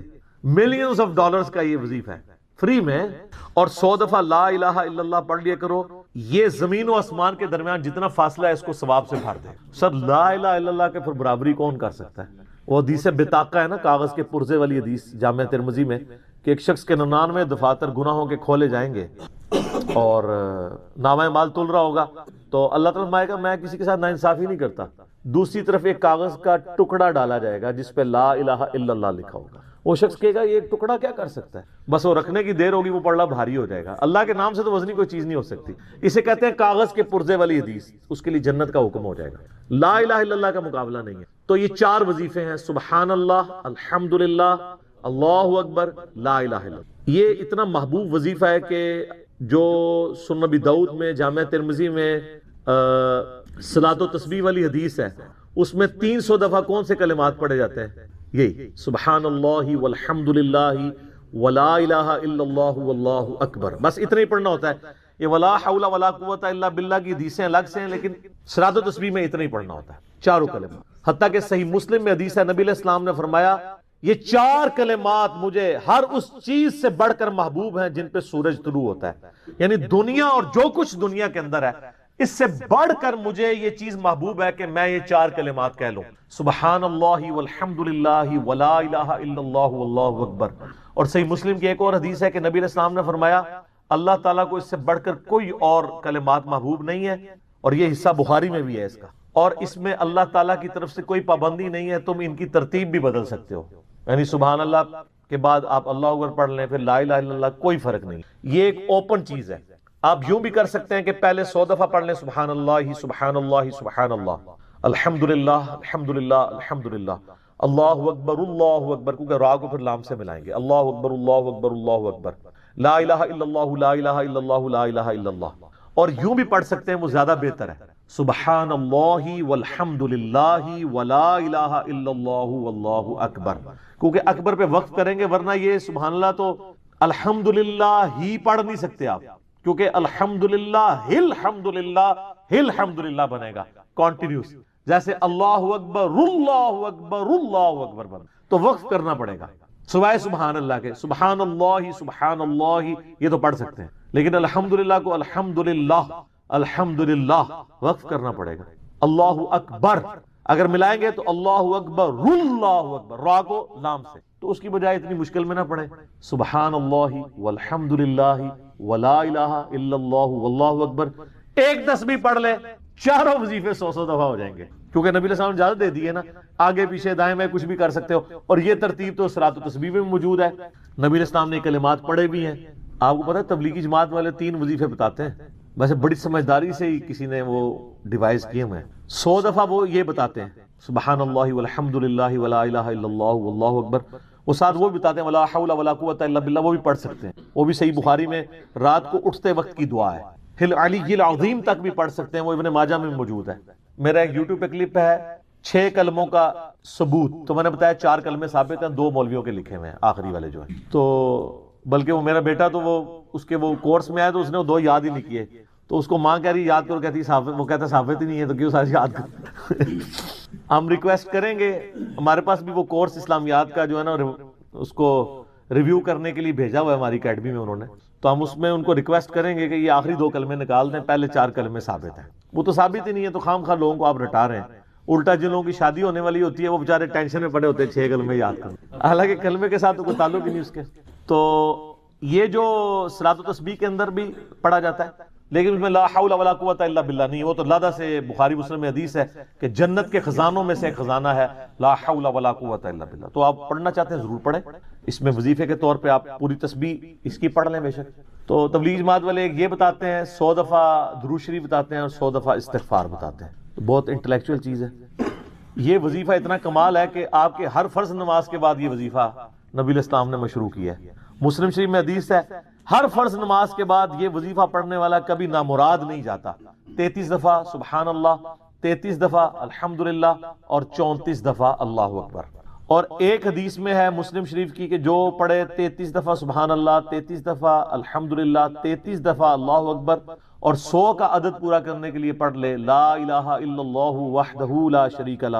ملینز آف ڈالرز کا یہ وظیفہ ہے فری میں۔ اور 100 دفعہ لا الہ الا اللہ پڑھ لیا کرو، یہ زمین و آسمان کے درمیان جتنا فاصلہ ہے اس کو ثواب سے بھر دے۔ سر لا الہ الا اللہ کے پھر برابری کون کر سکتا ہے؟ وہ حدیث بطاقہ ہے نا، کاغذ کے پرزے والی حدیث جامع ترمذی میں، کہ ایک شخص کے 99 دفاتر گناہوں کے کھولے جائیں گے اور نامہ مال تل رہا ہوگا، تو اللہ تعالیٰ فرمائے گا میں کسی کے ساتھ ناانصافی نہیں کرتا۔ دوسری طرف ایک کاغذ کا ٹکڑا ڈالا جائے گا جس پہ لا الہ الا اللہ لکھا ہوگا۔ وہ شخص کہے گا یہ ایک ٹکڑا کیا کر سکتا ہے، بس وہ رکھنے کی دیر ہوگی، وہ پڑھنا بھاری ہو جائے گا۔ اللہ کے نام سے تو وزنی کوئی چیز نہیں ہو سکتی، اسے کہتے ہیں کاغذ کے پرزے والی حدیث، اس کے لیے جنت کا حکم ہو جائے گا۔ لا الہ الا اللہ کا مقابلہ نہیں ہے۔ تو یہ 4 وظیفے ہیں، سبحان اللہ، الحمدللہ، اللہ اکبر، لا الہ الا اللہ۔ یہ اتنا محبوب وظیفہ ہے کہ جو سنن ابی داؤد میں، جامع ترمذی میں صلاۃ و تسبیح والی حدیث ہے، اس میں 300 دفعہ کون سے کلمات پڑھے جاتے ہیں؟ یہی سبحان اللہ والحمد للہ ولا الہ الا اللہ واللہ اکبر، بس اتنا ہی پڑھنا ہوتا ہے۔ یہ ولا حول ولا قوت الا باللہ کی حدیثیں الگ سے ہیں، لیکن صلاۃ و تسبیح میں اتنا ہی پڑھنا ہوتا ہے، 4 کلمات۔ حتیٰ کہ صحیح مسلم میں حدیث ہے، نبی علیہ السلام نے فرمایا یہ 4 کلمات مجھے ہر اس چیز سے بڑھ کر محبوب ہیں جن پہ سورج طلوع ہوتا ہے، یعنی دنیا اور جو کچھ دنیا کے اندر ہے اس سے بڑھ کر مجھے یہ چیز محبوب ہے کہ میں یہ 4 کلمات کہہ لوں، سبحان اللہ والحمد للہ ولا الہ الا اللہ واللہ اکبر۔ اور صحیح مسلم کی ایک اور حدیث ہے کہ نبی علیہ السلام نے فرمایا اللہ تعالیٰ کو اس سے بڑھ کر کوئی اور کلمات محبوب نہیں ہے، اور یہ حصہ بخاری میں بھی ہے اس کا، اور اس میں اللہ تعالیٰ کی طرف سے کوئی پابندی نہیں ہے، تم ان کی ترتیب بھی بدل سکتے ہو، یعنی سبحان اللہ کے بعد آپ اللہ اکبر پڑھ لیں، پھر لا الہ الا اللہ، کوئی فرق نہیں۔ یہ ایک اوپن چیز ہے، آپ یوں بھی کر سکتے ہیں کہ پہلے 100 دفعہ پڑھ لیں سبحان اللہ سبحان اللہ سبحان اللہ، الحمدللہ الحمدللہ الحمدللہ، اللہ اکبر، کیونکہ را کو پھر لام سے ملائیں گے، اللہ اکبر اللہ اکبر اللہ اکبر، لا الہ الا اللہ لا الہ الا اللہ لا الہ الا اللہ۔ اور یوں بھی پڑھ سکتے ہیں، وہ زیادہ بہتر ہے، سبحان اللہ والحمد للہ ولا الہ الا اللہ واللہ اکبر، کیونکہ اکبر پہ وقف کریں گے، ورنہ یہ سبحان اللہ تو الحمدللہ ہی پڑھ نہیں سکتے آپ، کیونکہ الحمدللہ الحمدللہ بنے گا کانٹینیوس، جیسے اللہ اکبر اللہ اکبر اللہ اکبر بنے، تو وقف کرنا پڑے گا سوائے سبحان اللہ کے۔ سبحان اللہ یہ تو پڑھ سکتے ہیں، لیکن الحمدللہ کو الحمدللہ وقف کرنا پڑے گا۔ اللہ اکبر اگر ملائیں گے تو اللہ اکبر را کو لام سے، تو اس کی بجائے اتنی مشکل میں نہ پڑھیں، سبحان اللہ والحمد للہ ولا الہ الا اللہ واللہ اکبر، ایک تسبیح پڑھ لے، 4 وظیفے 100 دفعہ ہو جائیں گے، کیونکہ نبی علیہ السلام نے اجازت دے دی ہے نا، آگے پیچھے دائیں میں کچھ بھی کر سکتے ہو، اور یہ ترتیب تو صلاۃ و تسبیح میں موجود ہے، نبی علیہ السلام نے کلمات پڑھے بھی ہیں۔ آپ کو پتہ ہے تبلیغی جماعت والے 3 وظیفے بتاتے ہیں، ویسے بڑی سمجھداری سے ہی کسی نے وہ ڈیوائس کیے ہوئے ہیں۔ 100 دفعہ وہ یہ بتاتے ہیں سبحان اللہ والحمد للہ ولا الہ الا اللہ واللہ اکبر، وہ ساتھ وہ بھی بتاتے ہیں ولا حول ولا قوت الا باللہ، وہ بھی پڑھ سکتے ہیں، وہ بھی صحیح بخاری میں رات کو اٹھتے وقت کی دعا ہے، ہل علی العظیم تک بھی پڑھ سکتے ہیں، وہ ابن ماجہ میں موجود ہے۔ میرا ایک یوٹیوب پہ کلپ ہے 6 کلموں کا ثبوت، تو میں نے بتایا 4 کلمے ثابت ہیں، 2 مولویوں کے لکھے ہوئے ہیں آخری والے جو ہیں، تو بلکہ وہ میرا بیٹا تو وہ اس کے وہ کورس میں آیا تو اس نے وہ 2 یاد ہی نہیں کیے، تو اس کو ماں کہہ رہی یاد کرو، کہتی وہ کہتا ثابت ہی نہیں ہے تو کیوں ساری یاد کرو۔ ہم ریکویسٹ کریں گے، ہمارے پاس بھی وہ کورس اسلامیات کا جو ہے نا اس کو ریویو کرنے کے لیے بھیجا ہوا ہے ہماری اکیڈمی میں انہوں نے، تو ہم اس میں ان کو ریکویسٹ کریں گے کہ یہ آخری 2 کلمے نکال دیں، پہلے 4 کلمے ثابت ہیں، وہ تو ثابت ہی نہیں ہے، تو خام خواہ لوگوں کو آپ رٹا رہے ہیں۔ الٹا جن لوگوں کی شادی ہونے والی ہوتی ہے وہ بیچارے ٹینشن میں پڑے ہوتے ہیں 6 کلمے یاد کریں، حالانکہ کلمے کے ساتھ تو کوئی تعلق ہی نہیں اس کے۔ تو یہ جو صلاۃ و تسبیح کے اندر بھی پڑھا جاتا ہے، لیکن اس میں لا حول ولا قوت الا باللہ نہیں، وہ تو لادہ سے بخاری مسلم میں حدیث ہے کہ جنت کے خزانوں میں سے ایک خزانہ ہے لا حول ولا قوت الا باللہ، تو آپ پڑھنا چاہتے ہیں ضرور پڑھیں، اس میں وظیفے کے طور پہ آپ پوری تسبیح اس کی پڑھ لیں بے شک۔ تو تبلیغ جماعت والے ایک یہ بتاتے ہیں 100 دفعہ درود شریف بتاتے ہیں اور 100 دفعہ استغفار بتاتے ہیں، بہت انٹلیکچوئل چیز ہے۔ یہ وظیفہ اتنا کمال ہے کہ آپ کے ہر فرض نماز کے بعد یہ وظیفہ نبی علیہ السلام نے مشروع کیا ہے. مسلم شریف میں حدیث ہے ہر فرض نماز کے بعد یہ وظیفہ پڑھنے والا کبھی نامراد نہیں جاتا. 33 دفعہ سبحان اللہ، 33 دفعہ الحمدللہ اور 34 دفعہ اللہ اکبر. اور ایک حدیث میں ہے مسلم شریف کی کہ جو پڑھے 33 دفعہ سبحان اللہ، 33 دفعہ الحمدللہ، 33 دفعہ اللہ اکبر اور 100 کا عدد پورا کرنے کے لیے پڑھ لے لا الہ الا اللہ وحدہ لا شریک لہ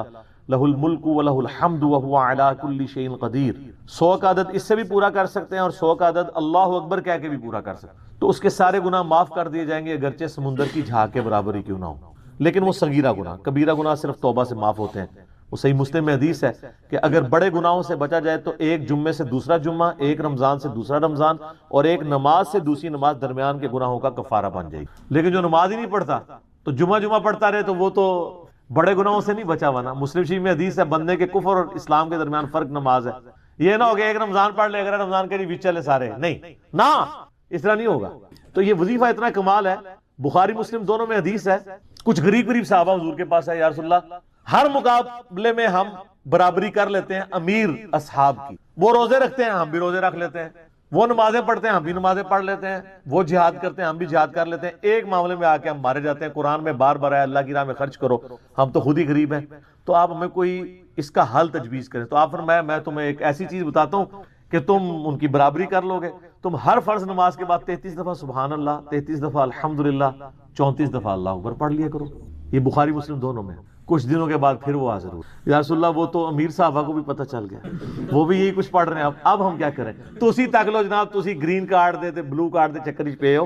لہ الملک ولہ الحمد وہو علی کل شیء قدیر. 100 کا عدد اس سے بھی پورا کر سکتے ہیں اور 100 کا عدد اللہ اکبر کہہ کے بھی پورا کر سکتے ہیں تو اس کے سارے گناہ معاف کر دیے جائیں گے اگرچہ سمندر کی جھاگ کے برابر ہی کیوں نہ ہو. لیکن وہ صغیرہ گناہ، کبیرہ گناہ صرف توبہ سے معاف ہوتے ہیں. وہ صحیح مسلم میں حدیث ہے کہ اگر بڑے گناہوں سے بچا جائے تو ایک جمعے سے دوسرا جمعہ، ایک رمضان سے دوسرا رمضان اور ایک نماز سے دوسری نماز درمیان کے گناہوں کا کفارہ بن جائے گی. لیکن جو نماز ہی نہیں پڑھتا تو جمعہ پڑھتا رہے تو وہ تو بڑے گناہوں سے نہیں بچا ہوا نا. مسلم شریف میں حدیث ہے بندے کے کفر اور اسلام کے درمیان فرق نماز ہے. یہ نہ ہوگا ایک رمضان پڑھ لے اگر رمضان کے بیچ چلے سارے، نہیں نا، اس طرح نہیں ہوگا. تو یہ وظیفہ اتنا کمال ہے. بخاری مسلم دونوں میں حدیث ہے کچھ غریب صحابہ حضور کے پاس ہے، یا رسول اللہ ہر مقابلے میں ہم برابری کر لیتے ہیں امیر اصحاب کی. وہ روزے رکھتے ہیں ہم بھی روزے رکھ لیتے ہیں، وہ نمازیں پڑھتے ہیں ہم بھی نمازیں پڑھ لیتے ہیں، وہ جہاد کرتے ہیں ہم بھی جہاد کر لیتے ہیں. ایک معاملے میں آ کے ہم مارے جاتے ہیں. قرآن میں بار بار ہے اللہ کی راہ میں خرچ کرو، ہم تو خود ہی غریب ہیں. تو آپ ہمیں کوئی اس کا حل تجویز کریں. تو آپ فرمایا میں تمہیں ایک ایسی چیز بتاتا ہوں کہ تم ان کی برابری کر لو گے. تم ہر فرض نماز کے بعد 33 دفعہ سبحان اللہ، 33 دفعہ الحمدللہ، 34 دفعہ اللہ اکبر پڑھ لیا کرو. یہ بخاری مسلم دونوں میں. کچھ دنوں کے بعد پھر وہ حاضر ہوئے، یا رسول اللہ وہ تو امیر صحابہ کو بھی پتہ چل گیا، وہ بھی یہی کچھ پڑھ رہے ہیں. اب ہم کیا کریں؟ تسی تک لو جناب، تسی گرین کارڈ دے تے بلو کارڈ دے چکر پہ ہو،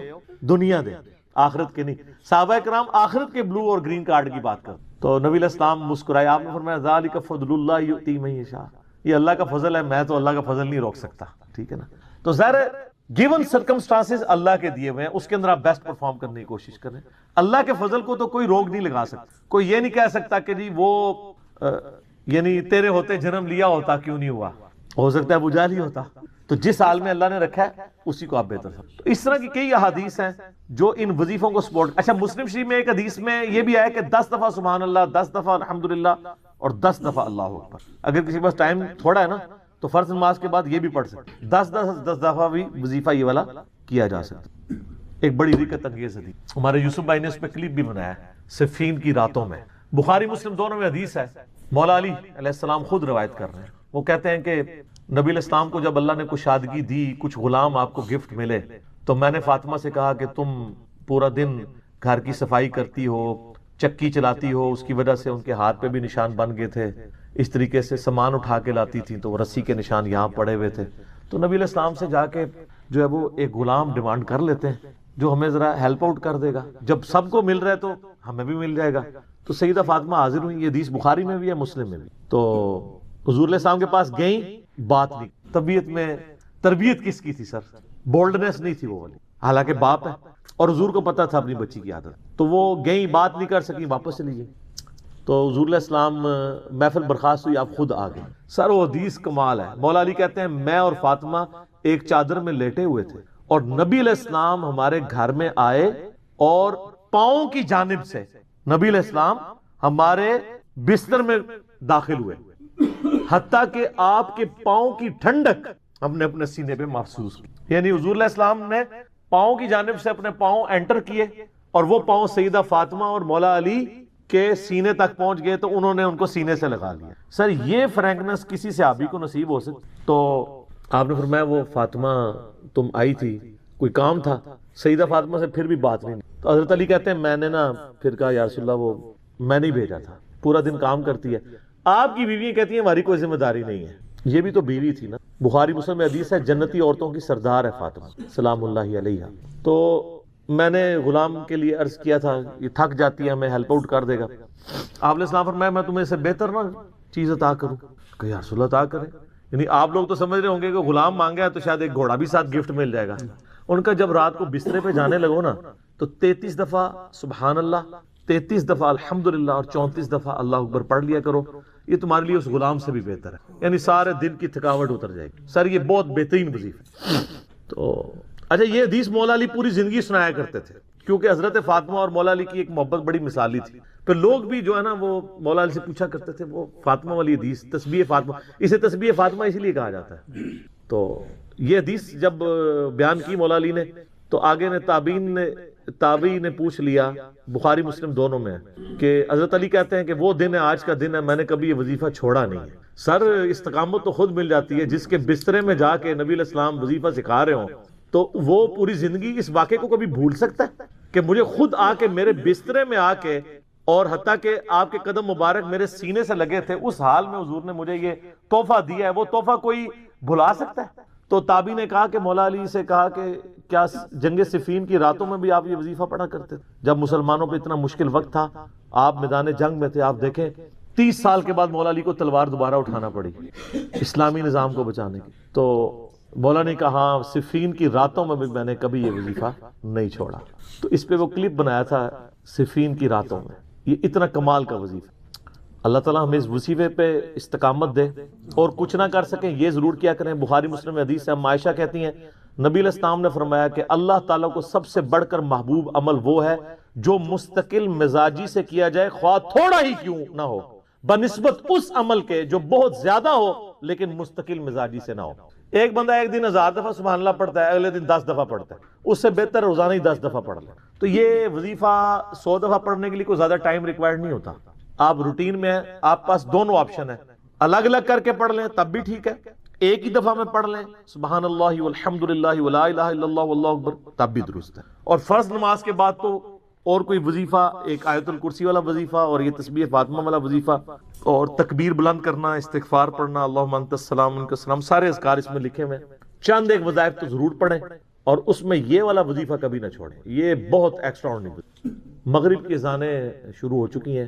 دنیا دے آخرت کے نہیں. صحابہ کرام آخرت کے بلو اور گرین کارڈ کی بات کر. تو نبی علیہ السلام مسکرائے، آپ نے فرمایا ذالک فضل اللہ یؤتی من یشاء، یہ اللہ کا فضل ہے، میں تو اللہ کا فضل نہیں روک سکتا. ٹھیک ہے نا. تو ظاہر گیون سرکمسٹانسز اللہ کے دیے ہوئے ہیں، اس کے اندر آپ بیسٹ پرفارم کرنے کی کوشش کریں. اللہ کے فضل کو تو کوئی روک نہیں لگا سکتا. کوئی یہ نہیں کہہ سکتا کہ جی وہ یعنی تیرے ہوتے جنم لیا ہوتا کیوں نہیں ہوا، ہو سکتا ہے ابو جہل ہی ہوتا. تو جس حال میں اللہ نے رکھا ہے اسی کو آپ بہتر سمجھیں. تو اس طرح کی کئی احادیث ہیں جو ان وظیفوں کو سپورٹ. اچھا مسلم شریف میں ایک حدیث میں یہ بھی آیا کہ 10 دفعہ سبحان اللہ، 10 دفعہ الحمدللہ اور 10 دفعہ اللہ اکبر. اگر کسی کے پاس ٹائم تھوڑا ہے نا تو فرض نماز کے بعد یہ بھی پڑھ سکتے. 10 دفعہ بھی وظیفہ یہ والا کیا جا سکتا. ایک بڑی دقت انگیز حدیث ہمارے یوسف بھائی نے اس پہ کلپ بھی بنایا ہے، صفین کی راتوں میں. بخاری مسلم دونوں میں حدیث ہے. مولا علی علیہ السلام خود روایت کر رہے ہیں. وہ کہتے ہیں کہ نبی علیہ السلام کو جب اللہ نے کشادگی دی، کچھ غلام آپ کو گفٹ ملے، تو میں نے فاطمہ سے کہا کہ تم پورا دن گھر کی صفائی کرتی ہو، چکی چلاتی ہو، اس کی وجہ سے ان کے ہاتھ پہ بھی نشان بن گئے تھے. اس طریقے سے سامان اٹھا کے لاتی تھی تو وہ رسی کے نشان یہاں پڑے ہوئے تھے. تو نبی علیہ السلام سے جا کے جو ہے وہ ایک غلام ڈیمانڈ کر لیتے ہیں جو ہمیں ذرا ہیلپ آؤٹ کر دے گا. جب سب کو مل رہا ہے تو ہمیں بھی مل جائے گا. تو سیدہ فاطمہ حاضر ہوئی. یہ حدیث بخاری میں بھی ہے مسلم میں بھی. تو حضور علیہ السلام کے پاس گئیں، بات نہیں. طبیعت میں تربیت کس کی تھی سر؟ بولڈنس نہیں تھی وہ والی، حالانکہ باپ ہے اور حضور کو پتا تھا اپنی بچی کی عادت. تو وہ گئیں، بات نہیں کر سکی، واپس چلی گئی. تو حضور علیہ السلام محفل برخاست ہوئی، آپ خود آ گئے. سر وہ حدیث کمال ہے. مولا علی کہتے ہیں میں اور فاطمہ ایک چادر میں لیٹے ہوئے تھے اور نبی علیہ السلام ہمارے گھر میں آئے اور پاؤں کی جانب سے نبی علیہ السلام ہمارے بستر میں داخل ہوئے، حتیٰ کہ آپ کے پاؤں کی ٹھنڈک ہم نے اپنے سینے پہ محسوس کی. یعنی حضور علیہ السلام نے پاؤں کی جانب سے اپنے پاؤں انٹر کیے اور وہ پاؤں سیدہ فاطمہ اور مولا علی کے سینے تک پہنچ گئے تو انہوں نے ان کو سینے سے لگا لیا. سر یہ فرینکنس کسی صحابی کو نصیب ہو سکتی؟ تو آپ نے فرمایا وہ فاطمہ تم آئی تھی، کوئی کام تھا؟ سیدہ فاطمہ سے پھر بھی بات نہیں. تو حضرت علی کہتے ہیں میں نے نا پھر کہا یا رسول اللہ وہ میں نہیں بھیجا تھا، پورا دن کام کرتی ہے. آپ کی بیویاں کہتی ہیں ہماری کوئی ذمہ داری نہیں ہے. یہ بھی تو بیوی تھی نا. بخاری مسلم میں حدیث ہے جنتی عورتوں کی سردار ہے فاطمہ سلام اللہ علیہا. تو میں نے غلام کے لیے عرض کیا تھا یہ تھک جاتی ہے ہمیں ہیلپ آؤٹ کر دے گا. آپ علیہ السلام فرمایا میں تمہیں سے بہتر نہ چیز عطا کروں؟ کہ یا رسول اللہ عطا کرے. یعنی آپ لوگ تو سمجھ رہے ہوں گے کہ غلام مانگا ہے تو شاید ایک گھوڑا بھی ساتھ گفٹ مل جائے گا. ان کا جب رات کو بسترے پہ جانے لگو نا تو 33 دفعہ سبحان اللہ، 33 دفعہ الحمدللہ اور 34 دفعہ اللہ اکبر پڑھ لیا کرو. یہ تمہارے لیے اس غلام سے بھی بہتر ہے. یعنی سارے دن کی تھکاوٹ اتر جائے گی. سر یہ بہت بہترین وظیفہ ہے. تو اچھا یہ حدیث مولا علی پوری زندگی سنایا کرتے تھے. کیونکہ حضرت فاطمہ اور مولا علی کی ایک محبت بڑی مثالی تھی. پھر لوگ بھی جو ہے نا وہ مولا علی سے پوچھا کرتے تھے وہ فاطمہ والی حدیث تسبیح فاطمہ، اسے تسبیح فاطمہ اسی لیے کہا جاتا ہے. تو یہ حدیث جب بیان کی مولا علی نے تو آگے نے تابعی نے پوچھ لیا، بخاری مسلم دونوں میں ہے، کہ حضرت علی کہتے ہیں کہ وہ دن ہے، آج کا دن ہے، میں نے کبھی یہ وظیفہ چھوڑا نہیں ہے. سر استقامت تو خود مل جاتی ہے، جس کے بسترے میں جا کے نبی علیہ السلام وظیفہ سکھا رہے ہوں تو وہ پوری زندگی اس واقعے کو کبھی بھول سکتا ہے کہ مجھے خود آ کے میرے بسترے میں آ کے، اور حتیٰ کہ آپ کے قدم مبارک میرے سینے سے لگے تھے، اس حال میں حضور نے مجھے یہ تحفہ دیا ہے، وہ تحفہ کوئی بھلا سکتا ہے؟ تو تابعی نے کہا کہ مولا علی سے کہا کہ کیا جنگ صفین کی راتوں میں بھی آپ یہ وظیفہ پڑھا کرتے تھے جب مسلمانوں پہ اتنا مشکل وقت تھا، آپ میدان جنگ میں تھے؟ آپ دیکھیں 30 سال کے بعد مولا علی کو تلوار دوبارہ اٹھانا پڑی اسلامی نظام کو بچانے کی. تو مولا نے کہا ہاں صفین کی راتوں میں بھی میں نے کبھی یہ وظیفہ نہیں چھوڑا. تو اس پہ وہ کلپ بنایا تھا صفین کی راتوں میں. یہ اتنا کمال کا وظیفہ. اللہ تعالیٰ ہمیں اس وظیفے پہ استقامت دے اور کچھ نہ کر سکیں یہ ضرور کیا کریں. بخاری مسلم میں حدیث ہے، عائشہ کہتی ہیں نبی علیہ السلام نے فرمایا کہ اللہ تعالیٰ کو سب سے بڑھ کر محبوب عمل وہ ہے جو مستقل مزاجی سے کیا جائے، خواہ تھوڑا ہی کیوں نہ ہو، بنسبت اس عمل کے جو بہت زیادہ ہو لیکن مستقل مزاجی سے نہ ہو. ایک بندہ ایک دن 1000 دفعہ سبحان اللہ پڑھتا ہے، اگلے دن 10 دفعہ پڑھتا ہے، اس سے بہتر روزانہ ہی 10 دفعہ پڑھ لیں. تو یہ وظیفہ 100 دفعہ پڑھنے کے لیے کوئی زیادہ ٹائم ریکوائرڈ نہیں ہوتا. آپ روٹین میں ہیں، آپ پاس دونوں آپشن ہیں، الگ الگ کر کے پڑھ لیں تب بھی ٹھیک ہے، ایک ہی دفعہ میں پڑھ لیں سبحان اللہ والحمدللہ ولا الہ الا اللہ واللہ اکبر تب بھی درست ہے. اور فرض نماز کے بعد تو اور کوئی وظیفہ، ایک آیت الکرسی والا وظیفہ اور یہ تسبیح فاطمہ والا وظیفہ اور تکبیر بلند کرنا، استغفار پڑھنا، اللہم انت السلام منک السلام، سارے اذکار اس میں لکھے ہوئے. چند ایک وظائف تو ضرور پڑھیں اور اس میں یہ والا وظیفہ کبھی نہ چھوڑیں، یہ بہت ایکسٹرا آرڈنری. مغرب کی اذانیں شروع ہو چکی ہیں،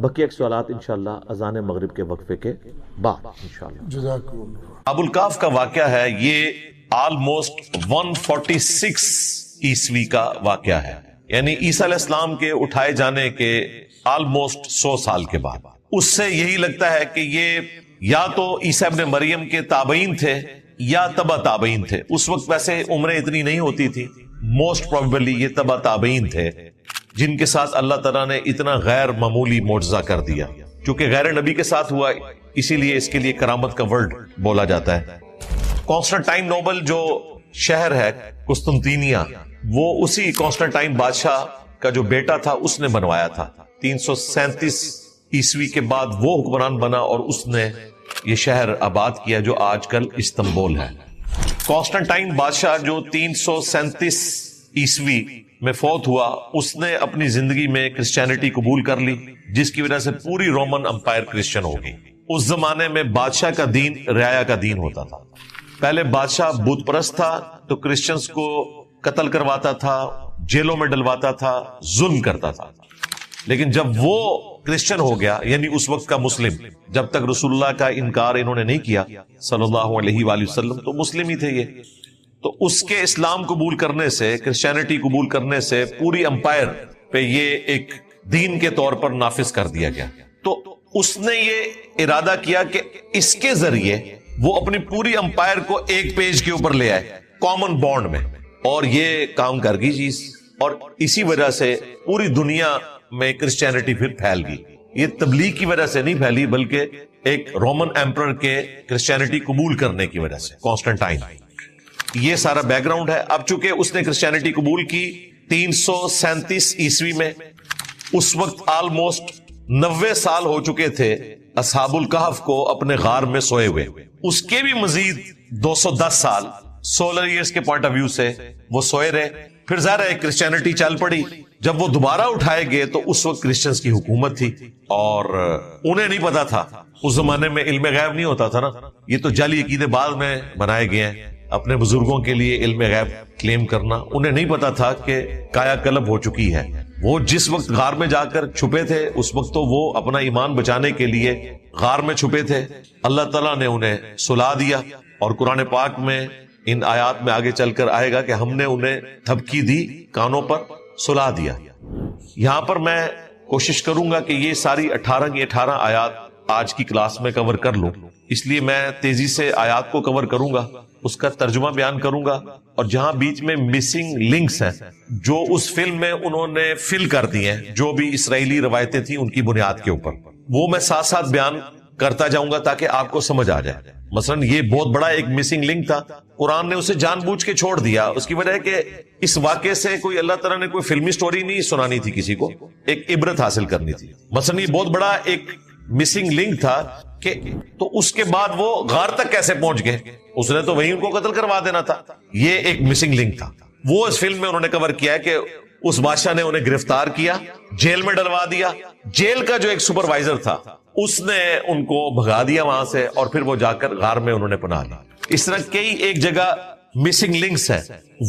بقیہ سوالات انشاءاللہ اذان مغرب کے وقفے کے بعد انشاءاللہ. جزاکم اللہ. ابو الکاف کا واقعہ ہے، یہ آلموسٹ 146 عیسوی کا واقعہ ہے، یعنی عیسیٰ علیہ السلام کے اٹھائے جانے کے آلموسٹ 100 سال کے بعد. اس سے یہی لگتا ہے کہ یہ یا تو عیسیٰ ابن مریم کے تابعین تھے یا تبع تابعین تھے. اس وقت ویسے عمریں اتنی نہیں ہوتی تھی، موسٹ پروبیبلی یہ تبع تابعین تھے جن کے ساتھ اللہ تعالیٰ نے اتنا غیر معمولی معجزہ کر دیا. چونکہ غیر نبی کے ساتھ ہوا اسی لیے اس کے لیے کرامت کا ورڈ بولا جاتا ہے. کانسٹنٹائن نوبل جو شہر ہے قسطنطینیہ، وہ اسی کانسٹنٹائن بادشاہ کا جو بیٹا تھا اس نے بنوایا تھا. 337 عیسوی کے بعد وہ حکمران بنا اور اس نے یہ شہر آباد کیا جو آج کل استنبول ہے. کانسٹنٹائن بادشاہ جو 337 عیسوی میں فوت ہوا، اس نے اپنی زندگی میں کرسچینٹی قبول کر لی، جس کی وجہ سے پوری رومن امپائر کرسچن ہو گئی. اس زمانے میں بادشاہ کا دین رعایا کا دین ہوتا تھا. پہلے بادشاہ بت پرست تھا تو کرسچنز کو قتل کرواتا تھا، جیلوں میں ڈلواتا تھا، ظلم کرتا تھا. لیکن جب وہ کرسچن ہو گیا، یعنی اس وقت کا مسلم، جب تک رسول اللہ کا انکار انہوں نے نہیں کیا صلی اللہ علیہ وآلہ وسلم، تو مسلم ہی تھے یہ. تو اس کے اسلام قبول کرنے سے، کرسچینٹی قبول کرنے سے پوری امپائر پہ یہ ایک دین کے طور پر نافذ کر دیا گیا. تو اس نے یہ ارادہ کیا کہ اس کے ذریعے وہ اپنی پوری امپائر کو ایک پیج کے اوپر لے آئے کامن بانڈ میں، اور یہ کام کر گئی چیز. اور اسی وجہ سے پوری دنیا میں کرسچینٹی پھر پھیل گئی. یہ تبلیغ کی وجہ سے نہیں پھیلی بلکہ ایک رومن ایمپرر کے کرسچینٹی قبول کرنے کی وجہ سے، کانسٹنٹائن. یہ سارا بیک گراؤنڈ ہے. اب چونکہ اس نے کرسچینٹی قبول کی 337 عیسوی میں، اس وقت آلموسٹ 90 سال ہو چکے تھے اصحاب الکہف کو اپنے غار میں سوئے ہوئے. اس کے بھی مزید 210 سال سولر ایئرز کے پوائنٹ آف ویو سے وہ سوئے رہے. پھر ظاہر ہے کرسچینٹی چل پڑی. جب وہ دوبارہ اٹھائے گئے تو اس وقت کرسچنز کی حکومت تھی اور انہیں نہیں پتا تھا. اس زمانے میں علم غیب نہیں ہوتا تھا نا، یہ تو جعلی عقیدے بعد میں بنائے گئے ہیں اپنے بزرگوں کے لیے علم غیب کلیم کرنا. انہیں نہیں پتا تھا کہ کایا کلب ہو چکی ہے. وہ جس وقت غار میں جا کر چھپے تھے اس وقت تو وہ اپنا ایمان بچانے کے لیے غار میں چھپے تھے. اللہ تعالیٰ نے انہیں سلا دیا اور قرآن پاک میں ان آیات میں آگے چل کر آئے گا کہ ہم نے انہیں تھپکی دی، کانوں پر سلا دیا. یہاں پر میں کوشش کروں گا کہ یہ ساری 18 کی 18 آیات آج کی کلاس میں کور کر لوں، اس لیے میں تیزی سے آیات کو کور کروں گا اس کا ترجمہ بیان کروں گا، اور جہاں بیچ میں مسنگ لنکس ہیں جو اس فلم میں انہوں نے فل کر دی ہیں، جو بھی اسرائیلی روایتیں تھیں ان کی بنیاد کے اوپر، وہ میں ساتھ ساتھ بیان کرتا جاؤں گا تاکہ آپ کو سمجھ آ جائے۔ مثلا یہ بہت بڑا ایک مسنگ لنک تھا، قرآن نے اسے جان بوجھ کے چھوڑ دیا۔ اس کی وجہ ہے کہ اس واقعے سے کوئی اللہ تعالیٰ نے کوئی فلمی سٹوری نہیں سنانی تھی کسی کو، ایک عبرت حاصل کرنی تھی۔ مثلا یہ بہت بڑا ایک مسنگ لنک تھا کہ تو اس کے بعد وہ غار تک کیسے پہنچ گئے، اس نے تو وہیں ان کو قتل کروا دینا تھا۔ یہ ایک مسنگ لنک تھا، وہ اس فلم میں انہوں نے کور کیا ہے کہ اس بادشاہ نے انہیں گرفتار کیا، جیل میں ڈلوا دیا، جیل کا جو ایک سپروائزر تھا اس نے ان کو بھگا دیا وہاں سے، اور پھر وہ جا کر غار میں انہوں نے پناہ لی۔ اس طرح کئی ایک جگہ مسنگ لنکس ہیں،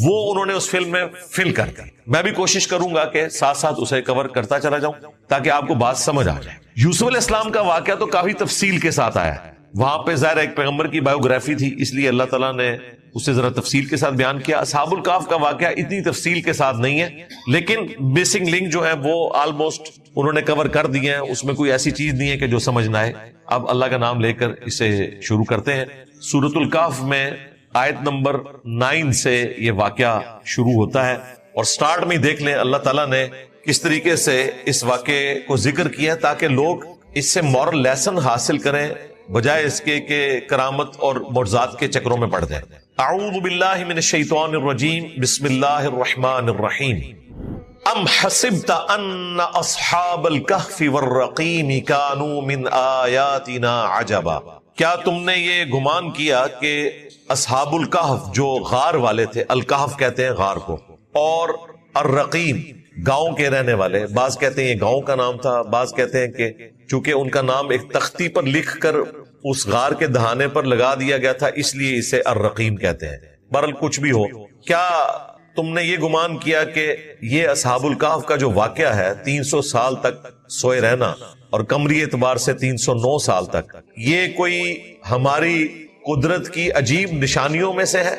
وہ انہوں نے اس فلم میں فل کر دی۔ میں بھی کوشش کروں گا کہ ساتھ ساتھ اسے کور کرتا چلا جاؤں تاکہ آپ کو بات سمجھ آ جائے۔ یوسف علیہ السلام کا واقعہ تو کافی تفصیل کے ساتھ آیا ہے، وہاں پہ ظاہر ایک پیغمبر کی بایوگرافی تھی، اس لیے اللہ تعالیٰ نے اسے ذرا تفصیل کے ساتھ بیان کیا۔ اصحاب الکہف کا واقعہ اتنی تفصیل کے ساتھ نہیں ہے، لیکن مسنگ لنک جو ہے وہ آلموسٹ انہوں نے کور کر دی ہیں، اس میں کوئی ایسی چیز نہیں ہے کہ جو سمجھ نہ آئے۔ اب اللہ کا نام لے کر اسے شروع کرتے ہیں۔ سورۃ الکہف میں آیت نمبر 9 سے یہ واقعہ شروع ہوتا ہے، اور سٹارٹ میں دیکھ لیں اللہ تعالیٰ نے کس طریقے سے اس واقعے کو ذکر کیا تاکہ لوگ اس سے مورل لیسن حاصل کریں، بجائے اس کے کہ کرامت اور معجزات کے چکروں میں پڑ جائیں۔ اعوذ باللہ من الشیطان الرجیم، بسم اللہ الرحمن الرحیم۔ ام حسبت ان اصحاب الکہف والرقیم كانوا من آیاتنا عجبا، کیا تم نے یہ گمان کیا کہ اصحاب الکہف جو غار والے تھے، الکہف کہتے ہیں غار کو، اور الرقیم گاؤں کے رہنے والے، بعض کہتے ہیں یہ گاؤں کا نام تھا، بعض کہتے ہیں کہ چونکہ ان کا نام ایک تختی پر لکھ کر اس غار کے دہانے پر لگا دیا گیا تھا اس لیے اسے الرقیم کہتے ہیں۔ بہرحال کچھ بھی ہو، کیا تم نے یہ گمان کیا کہ یہ اصحاب الکہف کا جو واقعہ ہے 300 سال تک سوئے رہنا اور قمری اعتبار سے 309 سال تک، یہ کوئی ہماری قدرت کی عجیب نشانیوں میں سے ہے؟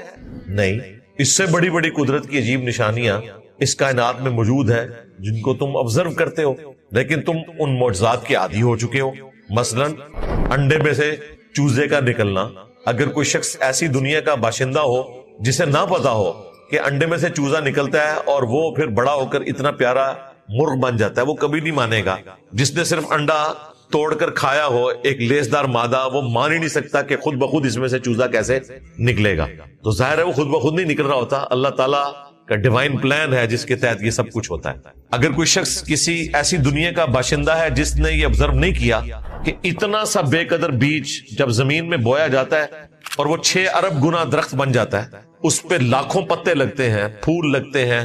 نہیں، اس سے بڑی بڑی قدرت کی عجیب نشانیاں اس کائنات میں موجود ہیں جن کو تم آبزرو کرتے ہو، لیکن تم ان معجزات کے عادی ہو چکے ہو۔ مثلا انڈے میں سے چوزے کا نکلنا، اگر کوئی شخص ایسی دنیا کا باشندہ ہو جسے نہ پتا ہو کہ انڈے میں سے چوزا نکلتا ہے اور وہ پھر بڑا ہو کر اتنا پیارا مرغ بن جاتا ہے، وہ کبھی نہیں مانے گا۔ جس نے صرف انڈا توڑ کر کھایا ہو، ایک لیسدار مادہ، وہ مان ہی نہیں سکتا کہ خود بخود اس میں سے چوزا کیسے نکلے گا۔ تو ظاہر ہے وہ خود بخود نہیں نکل رہا ہوتا، اللہ تعالیٰ کا ڈیوائن پلان ہے جس کے تحت یہ سب کچھ ہوتا ہے۔ اگر کوئی شخص کسی ایسی دنیا کا باشندہ ہے جس نے یہ آبزرو نہیں کیا کہ اتنا سا بے قدر بیج جب زمین میں بویا جاتا ہے اور وہ 6 ارب گنا درخت بن جاتا ہے، اس پہ لاکھوں پتے لگتے ہیں، پھول لگتے ہیں،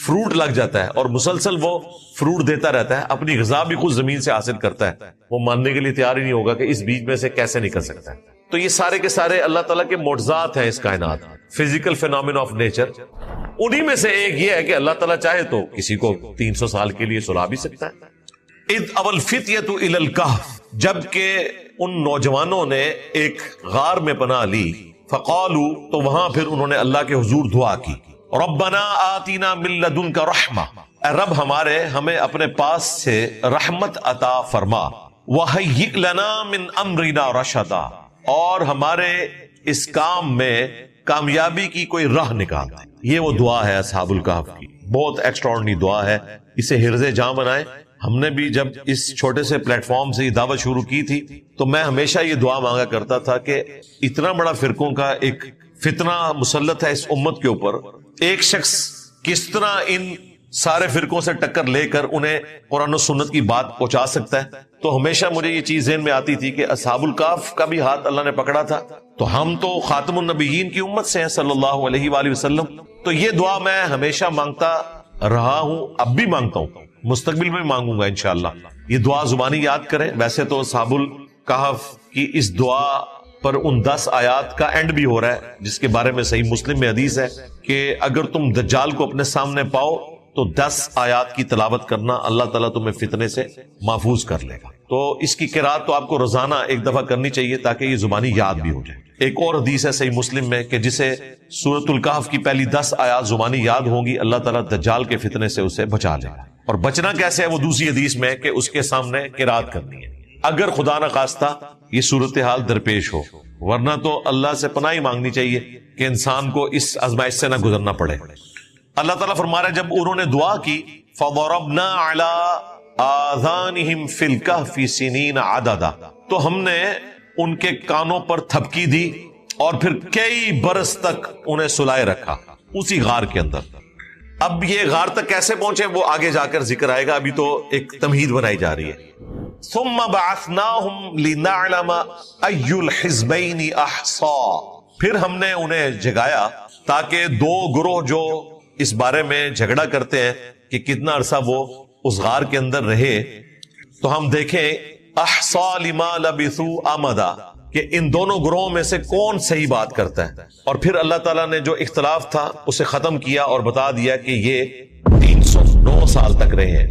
فروٹ لگ جاتا ہے، اور مسلسل وہ فروٹ دیتا رہتا ہے، اپنی غذا بھی خود زمین سے حاصل کرتا ہے، وہ ماننے کے لیے تیار ہی نہیں ہوگا کہ اس بیج میں سے کیسے نکل سکتا ہے۔ تو یہ سارے کے سارے اللہ تعالیٰ کے معجزات ہیں اس کائنات، فزیکل فینومینا آف نیچر۔ انہی میں سے ایک یہ ہے کہ اللہ تعالیٰ چاہے تو کسی کو 300 سال کے لیے سلا بھی سکتا ہے۔ اذ اول فتیۃ الی الکہف، جبکہ ان نوجوانوں نے ایک غار میں پناہ لی، فقالوا، تو وہاں پھر انہوں نے اللہ کے حضور دعا کی، ربنا آتینا من لدنک رحمہ، اے رب ہمارے ہمیں اپنے پاس سے رحمت عطا فرما، وہیئ لنا من امرنا رشدا، اور ہمارے اس کام میں کامیابی کی کوئی راہ نکال دے۔ یہ وہ دعا ہے اصحاب الکہف کی، بہت ایکسٹراورڈنری دعا ہے، اسے حرز جاں بنائیں۔ ہم نے بھی جب اس چھوٹے سے پلیٹ فارم سے یہ دعوت شروع کی تھی تو میں ہمیشہ یہ دعا مانگا کرتا تھا کہ اتنا بڑا فرقوں کا ایک فتنہ مسلط ہے اس امت کے اوپر، ایک شخص کس طرح ان سارے فرقوں سے ٹکر لے کر انہیں قرآن و سنت کی بات پہنچا سکتا ہے۔ تو ہمیشہ مجھے یہ چیز ذہن میں آتی تھی کہ اصحاب الکہف کا بھی ہاتھ اللہ نے پکڑا تھا، تو ہم تو خاتم النبیین کی امت سے ہیں صلی اللہ علیہ وآلہ وسلم۔ تو یہ دعا میں ہمیشہ مانگتا رہا ہوں، اب بھی مانگتا ہوں، مستقبل میں مانگوں گا انشاءاللہ۔ یہ دعا زبانی یاد کریں۔ ویسے تو اصحاب الکہف کی اس دعا پر ان 10 آیات کا اینڈ بھی ہو رہا ہے، جس کے بارے میں صحیح مسلم میں حدیث ہے کہ اگر تم دجال کو اپنے سامنے پاؤ تو 10 آیات کی تلاوت کرنا، اللہ تعالیٰ تمہیں فتنے سے محفوظ کر لے گا۔ تو اس کی قرات تو آپ کو روزانہ ایک دفعہ کرنی چاہیے تاکہ یہ زبانی یاد بھی ہو جائے۔ ایک اور حدیث ہے صحیح مسلم میں کہ جسے سورۃ الکہف کی پہلی 10 آیات زبانی یاد ہوں گی، اللہ تعالیٰ دجال کے فتنے سے اسے بچا لے گا۔ اور بچنا کیسے ہے وہ دوسری حدیث میں کہ اس کے سامنے قرات کرنی ہے۔ اگر خدا نخواستہ یہ صورتحال درپیش ہو ورنہ تو اللہ سے پناہ ہی مانگنی چاہیے کہ انسان کو اس آزمائش سے نہ گزرنا پڑے۔ اللہ تعالیٰ فرما رہا ہے جب انہوں نے دعا کی فَضَرَبْنَا عَلَىٰ آذَانِهِمْ فِي الْكَهْفِ سِنِينَ عَدَدًا، تو ہم نے ان کے کانوں پر تھپکی دی اور پھر کئی برس تک انہیں سلائے رکھا اسی غار کے اندر۔ اب یہ غار تک کیسے پہنچے وہ آگے جا کر ذکر آئے گا، ابھی تو ایک تمہید بنائی جا رہی ہے۔ ثم بعثناهم لنعلم اي الحزبين احصى، پھر ہم نے انہیں جگایا تاکہ دو گروہ جو اس بارے میں جھگڑا کرتے ہیں کہ کتنا عرصہ وہ اس غار کے اندر رہے، تو ہم دیکھیں احصا لما لبثوا امدا کہ ان دونوں گروہوں میں سے کون صحیح بات کرتا ہے۔ اور پھر اللہ تعالیٰ نے جو اختلاف تھا اسے ختم کیا اور بتا دیا کہ یہ 309 سال تک رہے ہیں۔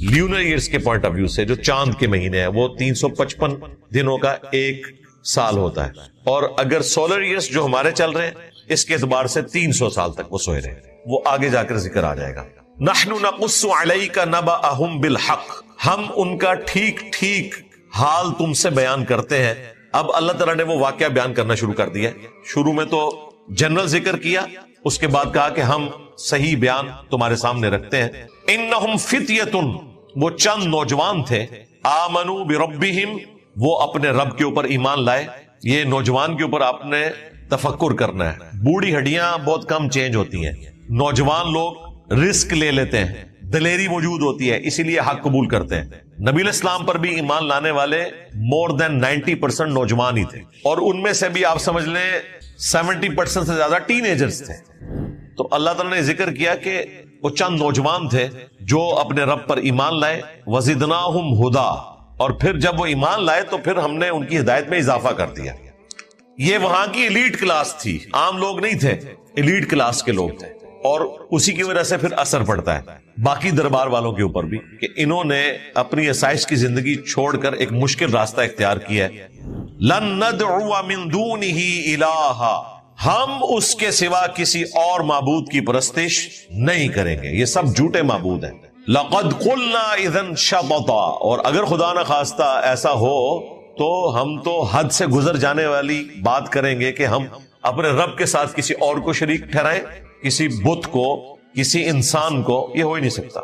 لیونر ایئرز کے پوائنٹ آف ویو سے جو چاند کے مہینے ہیں وہ 355 دنوں کا ایک سال ہوتا ہے، اور اگر سولر ایئرز جو ہمارے چل رہے ہیں اس کے اعتبار سے 300 سال تک وہ سوئے رہے، وہ آگے جا کر ذکر آ جائے گا۔ نحن نقص علیک نبأہم بالحق، ہم ان کا ٹھیک ٹھیک حال تم سے بیان کرتے ہیں۔ اب اللہ تعالیٰ نے وہ واقعہ بیان کرنا شروع کر دیا۔ شروع میں تو جنرل ذکر کیا، اس کے بعد کہا کہ ہم صحیح بیان تمہارے سامنے رکھتے ہیں۔ انہم فتیتن، وہ چند نوجوان تھے، آمنوا بربہم، وہ اپنے رب کے اوپر ایمان لائے۔ یہ نوجوان کے اوپر آپ نے تفکر کرنا ہے، بوڑھی ہڈیاں بہت کم چینج ہوتی ہیں، نوجوان لوگ رسک لے لیتے ہیں، دلیری موجود ہوتی ہے، اسی لیے حق قبول کرتے ہیں۔ نبی علیہ السلام پر بھی ایمان لانے والے مور دین 90% نوجوان ہی تھے، اور ان میں سے بھی آپ سمجھ لیں 70% سے زیادہ ٹین ایجرز تھے۔ تو اللہ تعالیٰ نے ذکر کیا کہ وہ چند نوجوان تھے جو اپنے رب پر ایمان لائے، وزدناہم ہدا، اور پھر جب وہ ایمان لائے تو پھر ہم نے ان کی ہدایت میں اضافہ کر دیا۔ یہ وہاں کی ایلیٹ کلاس تھی، عام لوگ نہیں تھے، ایلیٹ کلاس کے لوگ تھے، اور اسی کی وجہ سے پھر اثر پڑتا ہے باقی دربار والوں کے اوپر بھی کہ انہوں نے اپنی آسائش کی زندگی چھوڑ کر ایک مشکل راستہ اختیار کیا ہے۔ لن ندعو من دونہ الہا، ہم اس کے سوا کسی اور معبود کی پرستش نہیں کریں گے، یہ سب جھوٹے معبود ہیں۔ لقد قلنا اذا شططا، اور اگر خدا نہ خواستہ ایسا ہو تو ہم تو حد سے گزر جانے والی بات کریں گے کہ ہم اپنے رب کے ساتھ کسی اور کو شریک ٹھہرائیں، کسی بت کو، کسی انسان کو، یہ ہو ہی نہیں سکتا۔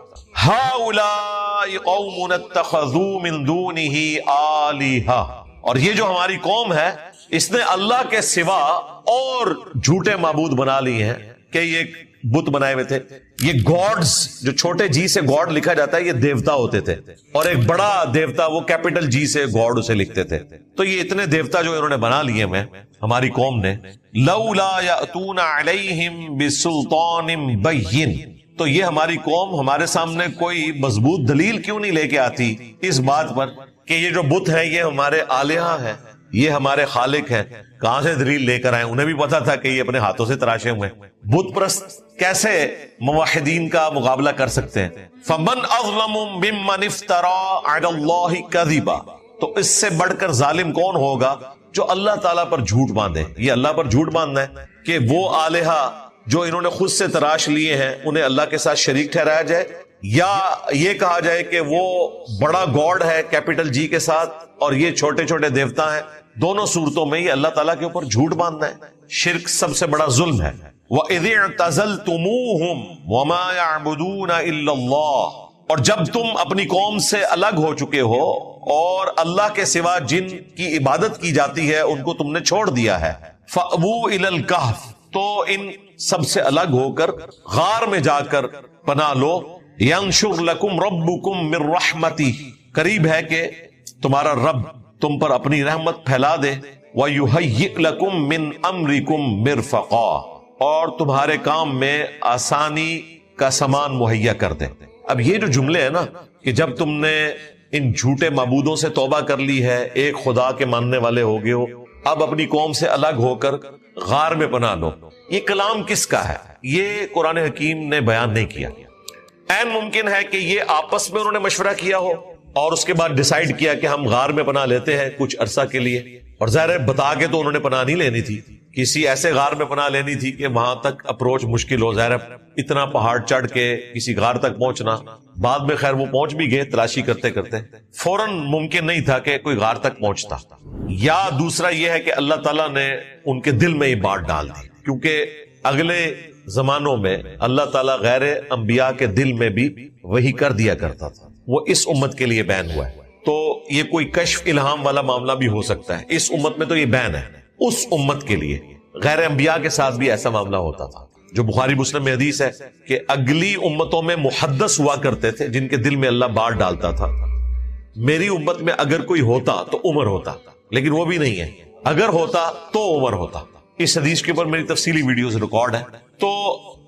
ہؤلاء قوم اتخذوا من دونہ آلہہ، اور یہ جو ہماری قوم ہے اس نے اللہ کے سوا اور جھوٹے معبود بنا لیے ہیں کہ یہ بت بنائے ہوئے تھے۔ یہ گاڈز، جو چھوٹے جی سے گاڈ لکھا جاتا ہے، یہ دیوتا ہوتے تھے، اور ایک بڑا دیوتا وہ کیپٹل جی سے گاڈ اسے لکھتے تھے۔ تو یہ اتنے دیوتا جو انہوں نے بنا لیے ہیں ہماری قوم نے، لولا یأتون علیہم بسلطان بین، تو یہ ہماری قوم ہمارے سامنے کوئی مضبوط دلیل کیوں نہیں لے کے آتی اس بات پر کہ یہ جو بت ہیں یہ ہمارے آلہہ ہیں، یہ ہمارے خالق ہیں۔ کہاں سے دلیل لے کر آئے؟ انہیں بھی پتا تھا کہ یہ اپنے ہاتھوں سے تراشے ہوئے ہیں۔ بت پرست کیسے موحدین کا مقابلہ کر سکتے ہیں؟ فمن اظلم ممن افترى على الله كذبا، تو اس سے بڑھ کر ظالم کون ہوگا جو اللہ تعالیٰ پر جھوٹ باندھے۔ یہ اللہ پر جھوٹ باندھنا ہے کہ وہ آلہہ جو انہوں نے خود سے تراش لیے ہیں انہیں اللہ کے ساتھ شریک ٹھہرایا جائے، یا یہ کہا جائے کہ وہ بڑا گاڈ ہے کیپٹل جی کے ساتھ اور یہ چھوٹے چھوٹے دیوتا ہیں۔ دونوں صورتوں میں یہ اللہ تعالیٰ کے اوپر جھوٹ باندھنا ہے۔ شرک سب سے بڑا ظلم ہے۔ وَإِذِ اعْتَزَلْتُمُوهُمْ وَمَا يَعْبُدُونَ إِلَّا اللَّهُ، اور جب تم اپنی قوم سے الگ ہو چکے ہو اور اللہ کے سوا جن کی عبادت کی جاتی ہے ان کو تم نے چھوڑ دیا ہے، فَأْوُوا إِلَى الْكَهْفِ، تو ان سب سے الگ ہو کر غار میں جا کر پناہ لو۔ يَنشُرْ لَكُمْ رَبُّكُمْ مِنْ رَحْمَتِهِ، قریب ہے کہ تمہارا رب تم پر اپنی رحمت پھیلا دے۔ وَيُهَيِّئْ لَكُمْ مِنْ أَمْرِكُمْ مِرْفَقًا، اور تمہارے کام میں آسانی کا سامان مہیا کر دے۔ اب یہ جو جملے ہیں نا کہ جب تم نے ان جھوٹے معبودوں سے توبہ کر لی ہے، ایک خدا کے ماننے والے ہو گئے ہو، اب اپنی قوم سے الگ ہو کر غار میں پناہ لو، یہ کلام کس کا ہے؟ یہ قرآن حکیم نے بیان نہیں کیا۔ عین ممکن ہے کہ یہ آپس میں انہوں نے مشورہ کیا ہو اور اس کے بعد ڈیسائیڈ کیا کہ ہم غار میں پناہ لیتے ہیں کچھ عرصہ کے لیے، اور ظاہر بتا کے تو انہوں نے پناہ نہیں لینی تھی، کسی ایسے غار میں پناہ لینی تھی کہ وہاں تک اپروچ مشکل ہو. ظاہر اتنا پہاڑ چڑھ کے کسی غار تک پہنچنا، بعد میں خیر وہ پہنچ بھی گئے تلاشی کرتے کرتے، فوراً ممکن نہیں تھا کہ کوئی غار تک پہنچتا. یا دوسرا یہ ہے کہ اللہ تعالیٰ نے ان کے دل میں یہ بات ڈال دی، کیونکہ اگلے زمانوں میں اللہ تعالیٰ غیر انبیاء کے دل میں بھی وہی کر دیا کرتا تھا، وہ اس امت کے لیے بین ہوا ہے. تو یہ کوئی کشف الہام والا معاملہ بھی ہو سکتا ہے، اس امت میں تو یہ بین ہے. اس امت کے لیے غیر انبیاء کے ساتھ بھی ایسا معاملہ ہوتا تھا، جو بخاری مسلم میں حدیث ہے کہ اگلی امتوں میں محدث ہوا کرتے تھے جن کے دل میں اللہ بات ڈالتا تھا. میری امت میں اگر کوئی ہوتا تو عمر ہوتا، لیکن وہ بھی نہیں ہے. اگر ہوتا تو عمر ہوتا. اس حدیث کے اوپر میری تفصیلی ویڈیوز ریکارڈ ہے. تو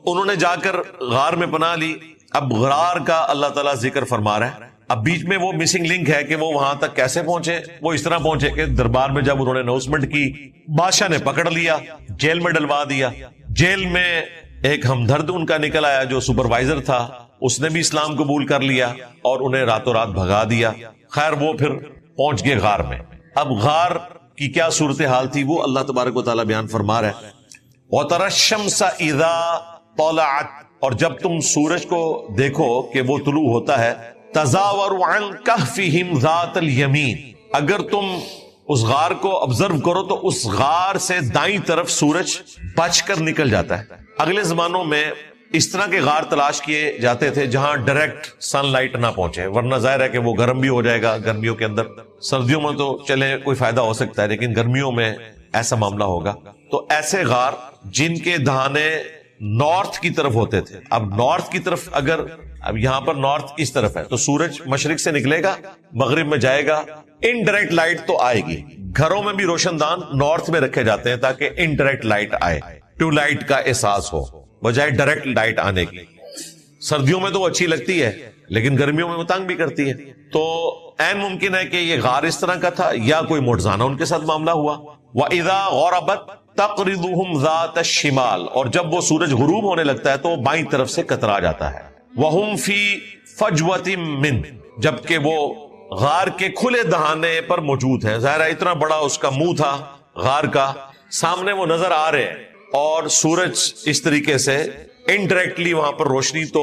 انہوں نے جا کر غار میں پناہ لی. اب غار کا اللہ تعالیٰ ذکر فرما رہا ہے. اب بیچ میں وہ مسنگ لنک ہے کہ وہ وہاں تک کیسے پہنچے. وہ اس طرح پہنچے کہ دربار میں جب انہوں نے اناؤنسمنٹ کی، بادشاہ نے پکڑ لیا، جیل میں ڈلوا دیا. جیل میں ایک ہمدرد ان کا نکل آیا جو سپروائزر تھا، اس نے بھی اسلام قبول کر لیا اور انہیں راتوں رات بھگا دیا. خیر وہ پھر پہنچ گئے غار میں. اب غار کی کیا صورتحال تھی وہ اللہ تبارک و تعالیٰ بیان فرما رہا ہے. وَتَرَى الشَّمْسَ إِذَا طَلَعَتْ، اور جب تم سورج کو دیکھو کہ وہ طلوع ہوتا ہے، تَزَاوَرُ عَنْ كَهْفِهِمْ ذَاتَ الْيَمِينِ، اگر تم اس غار کو آبزرو کرو تو اس غار سے دائیں طرف سورج بچ کر نکل جاتا ہے. اگلے زمانوں میں اس طرح کے غار تلاش کیے جاتے تھے جہاں ڈائریکٹ سن لائٹ نہ پہنچے، ورنہ ظاہر ہے کہ وہ گرم بھی ہو جائے گا گرمیوں کے اندر. سردیوں میں تو چلے کوئی فائدہ ہو سکتا ہے، لیکن گرمیوں میں ایسا معاملہ ہوگا. تو ایسے غار جن کے دہانے نارتھ کی طرف ہوتے تھے. اب نارتھ کی طرف اگر اب یہاں پر نارتھ اس طرف ہے تو سورج مشرق سے نکلے گا، مغرب میں جائے گا، انڈائریکٹ لائٹ تو آئے گی. گھروں میں بھی روشن دان نارتھ میں رکھے جاتے ہیں تاکہ انڈائریکٹ لائٹ آئے، ٹو لائٹ کا احساس ہو بجائے ڈائریکٹ لائٹ آنے کی. سردیوں میں تو وہ اچھی لگتی ہے لیکن گرمیوں میں وہ تنگ بھی کرتی ہے. تو عین ممکن ہے کہ یہ غار اس طرح کا تھا یا کوئی معجزانہ ان کے ساتھ معاملہ ہوا. وَإِذَا غَرَبَتْ تَقْرِضُهُمْ ذَاتَ الشِّمَالِ، اور جب وہ سورج غروب ہونے لگتا ہے تو وہ بائیں طرف سے کترا جاتا ہے. وَهُمْ فِي فَجْوَةٍ مِّنْ، جبکہ وہ غار کے کھلے دہانے پر موجود ہیں. ظاہر ہے اتنا بڑا اس کا منہ تھا غار کا، سامنے وہ نظر آ رہے ہیں اور سورج اس طریقے سے انڈائریکٹلی وہاں پر روشنی تو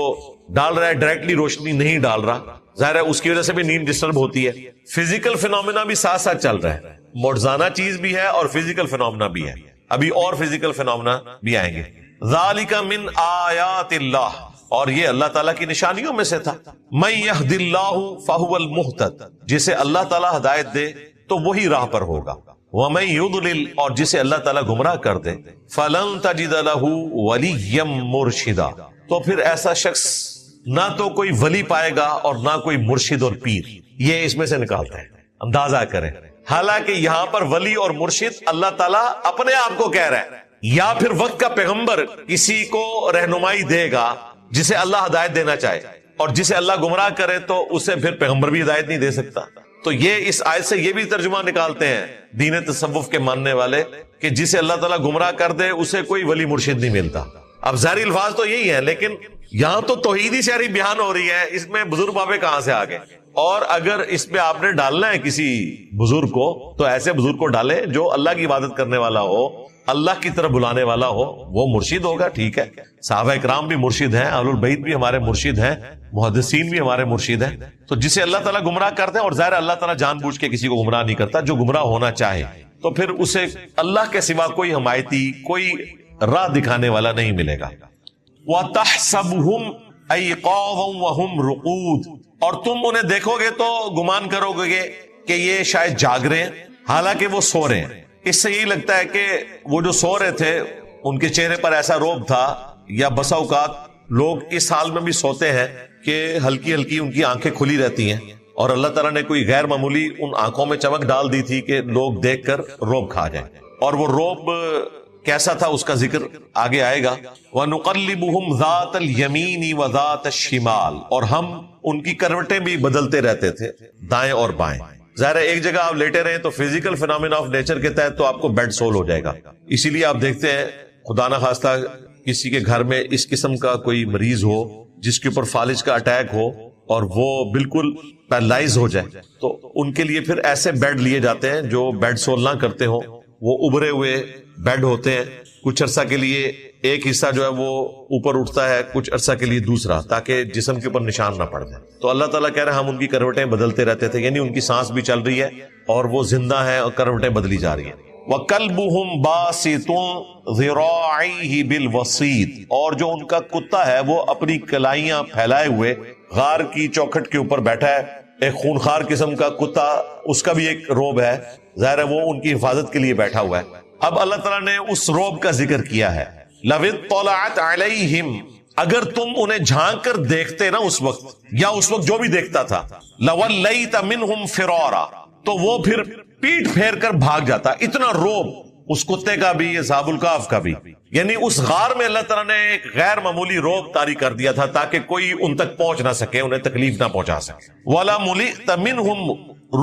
ڈال رہا ہے، ڈائریکٹلی روشنی نہیں ڈال رہا. ظاہر ہے اس کی وجہ سے بھی نیند ڈسٹرب ہوتی ہے. فزیکل فینومینا بھی ساتھ ساتھ چل رہا ہے، معجزانہ چیز بھی ہے اور فزیکل فینومینا بھی ہے. ابھی اور فزیکل فینومینا بھی آئیں گے. ذَلِكَ مِنْ آیَاتِ اللَّهِ، اور یہ اللہ تعالیٰ کی نشانیوں میں سے تھا. مَن يَهْدِ اللَّهُ فَهُوَ الْمُهْتَدِ، جسے اللہ تعالیٰ ہدایت دے تو وہی راہ پر ہوگا. وَمَن يُضْلِلْ، اور جسے اللہ تعالیٰ گمراہ کر دے، فَلَن تَجِدَ لَهُ وَلِيًّا مُرْشِدًا، تو پھر ایسا شخص نہ تو کوئی ولی پائے گا اور نہ کوئی مرشد اور پیر. یہ اس میں سے نکالتے ہیں، اندازہ کریں. حالانکہ یہاں پر ولی اور مرشد اللہ تعالیٰ اپنے آپ کو کہہ رہا ہے، یا پھر وقت کا پیغمبر کسی کو رہنمائی دے گا جسے اللہ ہدایت دینا چاہے، اور جسے اللہ گمراہ کرے تو اسے پھر پیغمبر بھی ہدایت نہیں دے سکتا. تو یہ اس آیت سے یہ بھی ترجمہ نکالتے ہیں دین تصوف کے ماننے والے کہ جسے اللہ تعالیٰ گمراہ کر دے اسے کوئی ولی مرشد نہیں ملتا. اب ظاہری الفاظ تو یہی ہیں، لیکن یہاں تو توحیدی شعری بیان ہو رہی ہے، اس میں بزرگ بابے کہاں سے آ گئے. اور اگر اس پہ آپ نے ڈالنا ہے کسی بزرگ کو تو ایسے بزرگ کو ڈالے جو اللہ کی عبادت کرنے والا ہو، اللہ کی طرف بلانے والا ہو، وہ مرشد ہوگا. ٹھیک ہے، صحابہ کرام بھی مرشد ہیں، اہل البیت بھی ہمارے مرشد ہیں، محدثین بھی ہمارے مرشد ہیں. تو جسے اللہ تعالیٰ گمراہ کرتے ہیں، اور ظاہر اللہ تعالیٰ جان بوجھ کے کسی کو گمراہ نہیں کرتا، جو گمراہ ہونا چاہے تو پھر اسے اللہ کے سوا کوئی حمایتی، کوئی راہ دکھانے والا نہیں ملے گا. وَتَحْسَبُهُمْ أَيْقَاظًا وَهُمْ رُقُودٌ، اور تم انہیں دیکھو گے تو گمان کرو گے کہ یہ شاید جاگ رہے ہیں حالانکہ وہ سو رہے ہیں. اس سے یہی لگتا ہے کہ وہ جو سو رہے تھے ان کے چہرے پر ایسا روب تھا، یا بسا اوقات لوگ اس حال میں بھی سوتے ہیں کہ ہلکی ہلکی ان کی آنکھیں کھلی رہتی ہیں، اور اللہ تعالیٰ نے کوئی غیر معمولی ان آنکھوں میں چمک ڈال دی تھی کہ لوگ دیکھ کر روب کھا جائیں. اور وہ روب کیسا تھا اس کا ذکر آگے آئے گا. وَنُقَلِّبُهُمْ ذَاتَ الْيَمِينِ وَذَاتَ الشِّمَالِ، اور ہم ان کی کروٹیں بھی بدلتے رہتے تھے دائیں اور بائیں. ظاہر ہے ایک جگہ آپ لیٹے رہیں تو فزیکل فینومینا آف نیچر کے تحت تو آپ کو بیڈ سول ہو جائے گا. اسی لیے آپ دیکھتے ہیں خدا نہ خواستہ کسی کے گھر میں اس قسم کا کوئی مریض ہو جس کے اوپر فالج کا اٹیک ہو اور وہ بالکل پیرالائز ہو جائے تو ان کے لیے پھر ایسے بیڈ لیے جاتے ہیں جو بیڈ سول نہ کرتے ہوں، وہ ابھرے ہوئے بیڈ ہوتے ہیں، کچھ عرصہ کے لیے ایک حصہ جو ہے وہ اوپر اٹھتا ہے، کچھ عرصہ کے لیے دوسرا، تاکہ جسم کے اوپر نشان نہ پڑ جائے. تو اللہ تعالیٰ کہہ رہے ہیں ہم ان کی کروٹیں بدلتے رہتے تھے، یعنی ان کی سانس بھی چل رہی ہے اور وہ زندہ ہیں اور کروٹیں بدلی جا رہی ہیں. وَكَلْبُهُمْ بَاسِطٌ ذِرَاعَيْهِ بِالْوَسِيطِ، اور جو ان کا کتا ہے وہ اپنی کلائیاں پھیلائے ہوئے غار کی چوکھٹ کے اوپر بیٹھا ہے. ایک خونخوار قسم کا کتا، اس کا بھی ایک روب ہے، ظاہر ہے وہ ان کی حفاظت کے لیے بیٹھا ہوا ہے. اب اللہ تعالیٰ نے اس روب کا ذکر کیا ہے. لَوِ اطَّلَعَتْ عَلَيْهِمْ، اگر تم انہیں جھانک کر دیکھتے نا اس وقت، یا اس وقت جو بھی دیکھتا تھا، لَوَلَّيْتَ مِنْهُمْ فِرَارًا، تو وہ پھر پیٹ پھیر کر بھاگ جاتا. اتنا روب اس کتے کا بھی، اصحاب الکہف کا بھی. یعنی اس غار میں اللہ تعالیٰ نے ایک غیر معمولی روب طاری کر دیا تھا تاکہ کوئی ان تک پہنچ نہ سکے، انہیں تکلیف نہ پہنچا سکے. وَلَا مُلِئْتَ مِنْهُمْ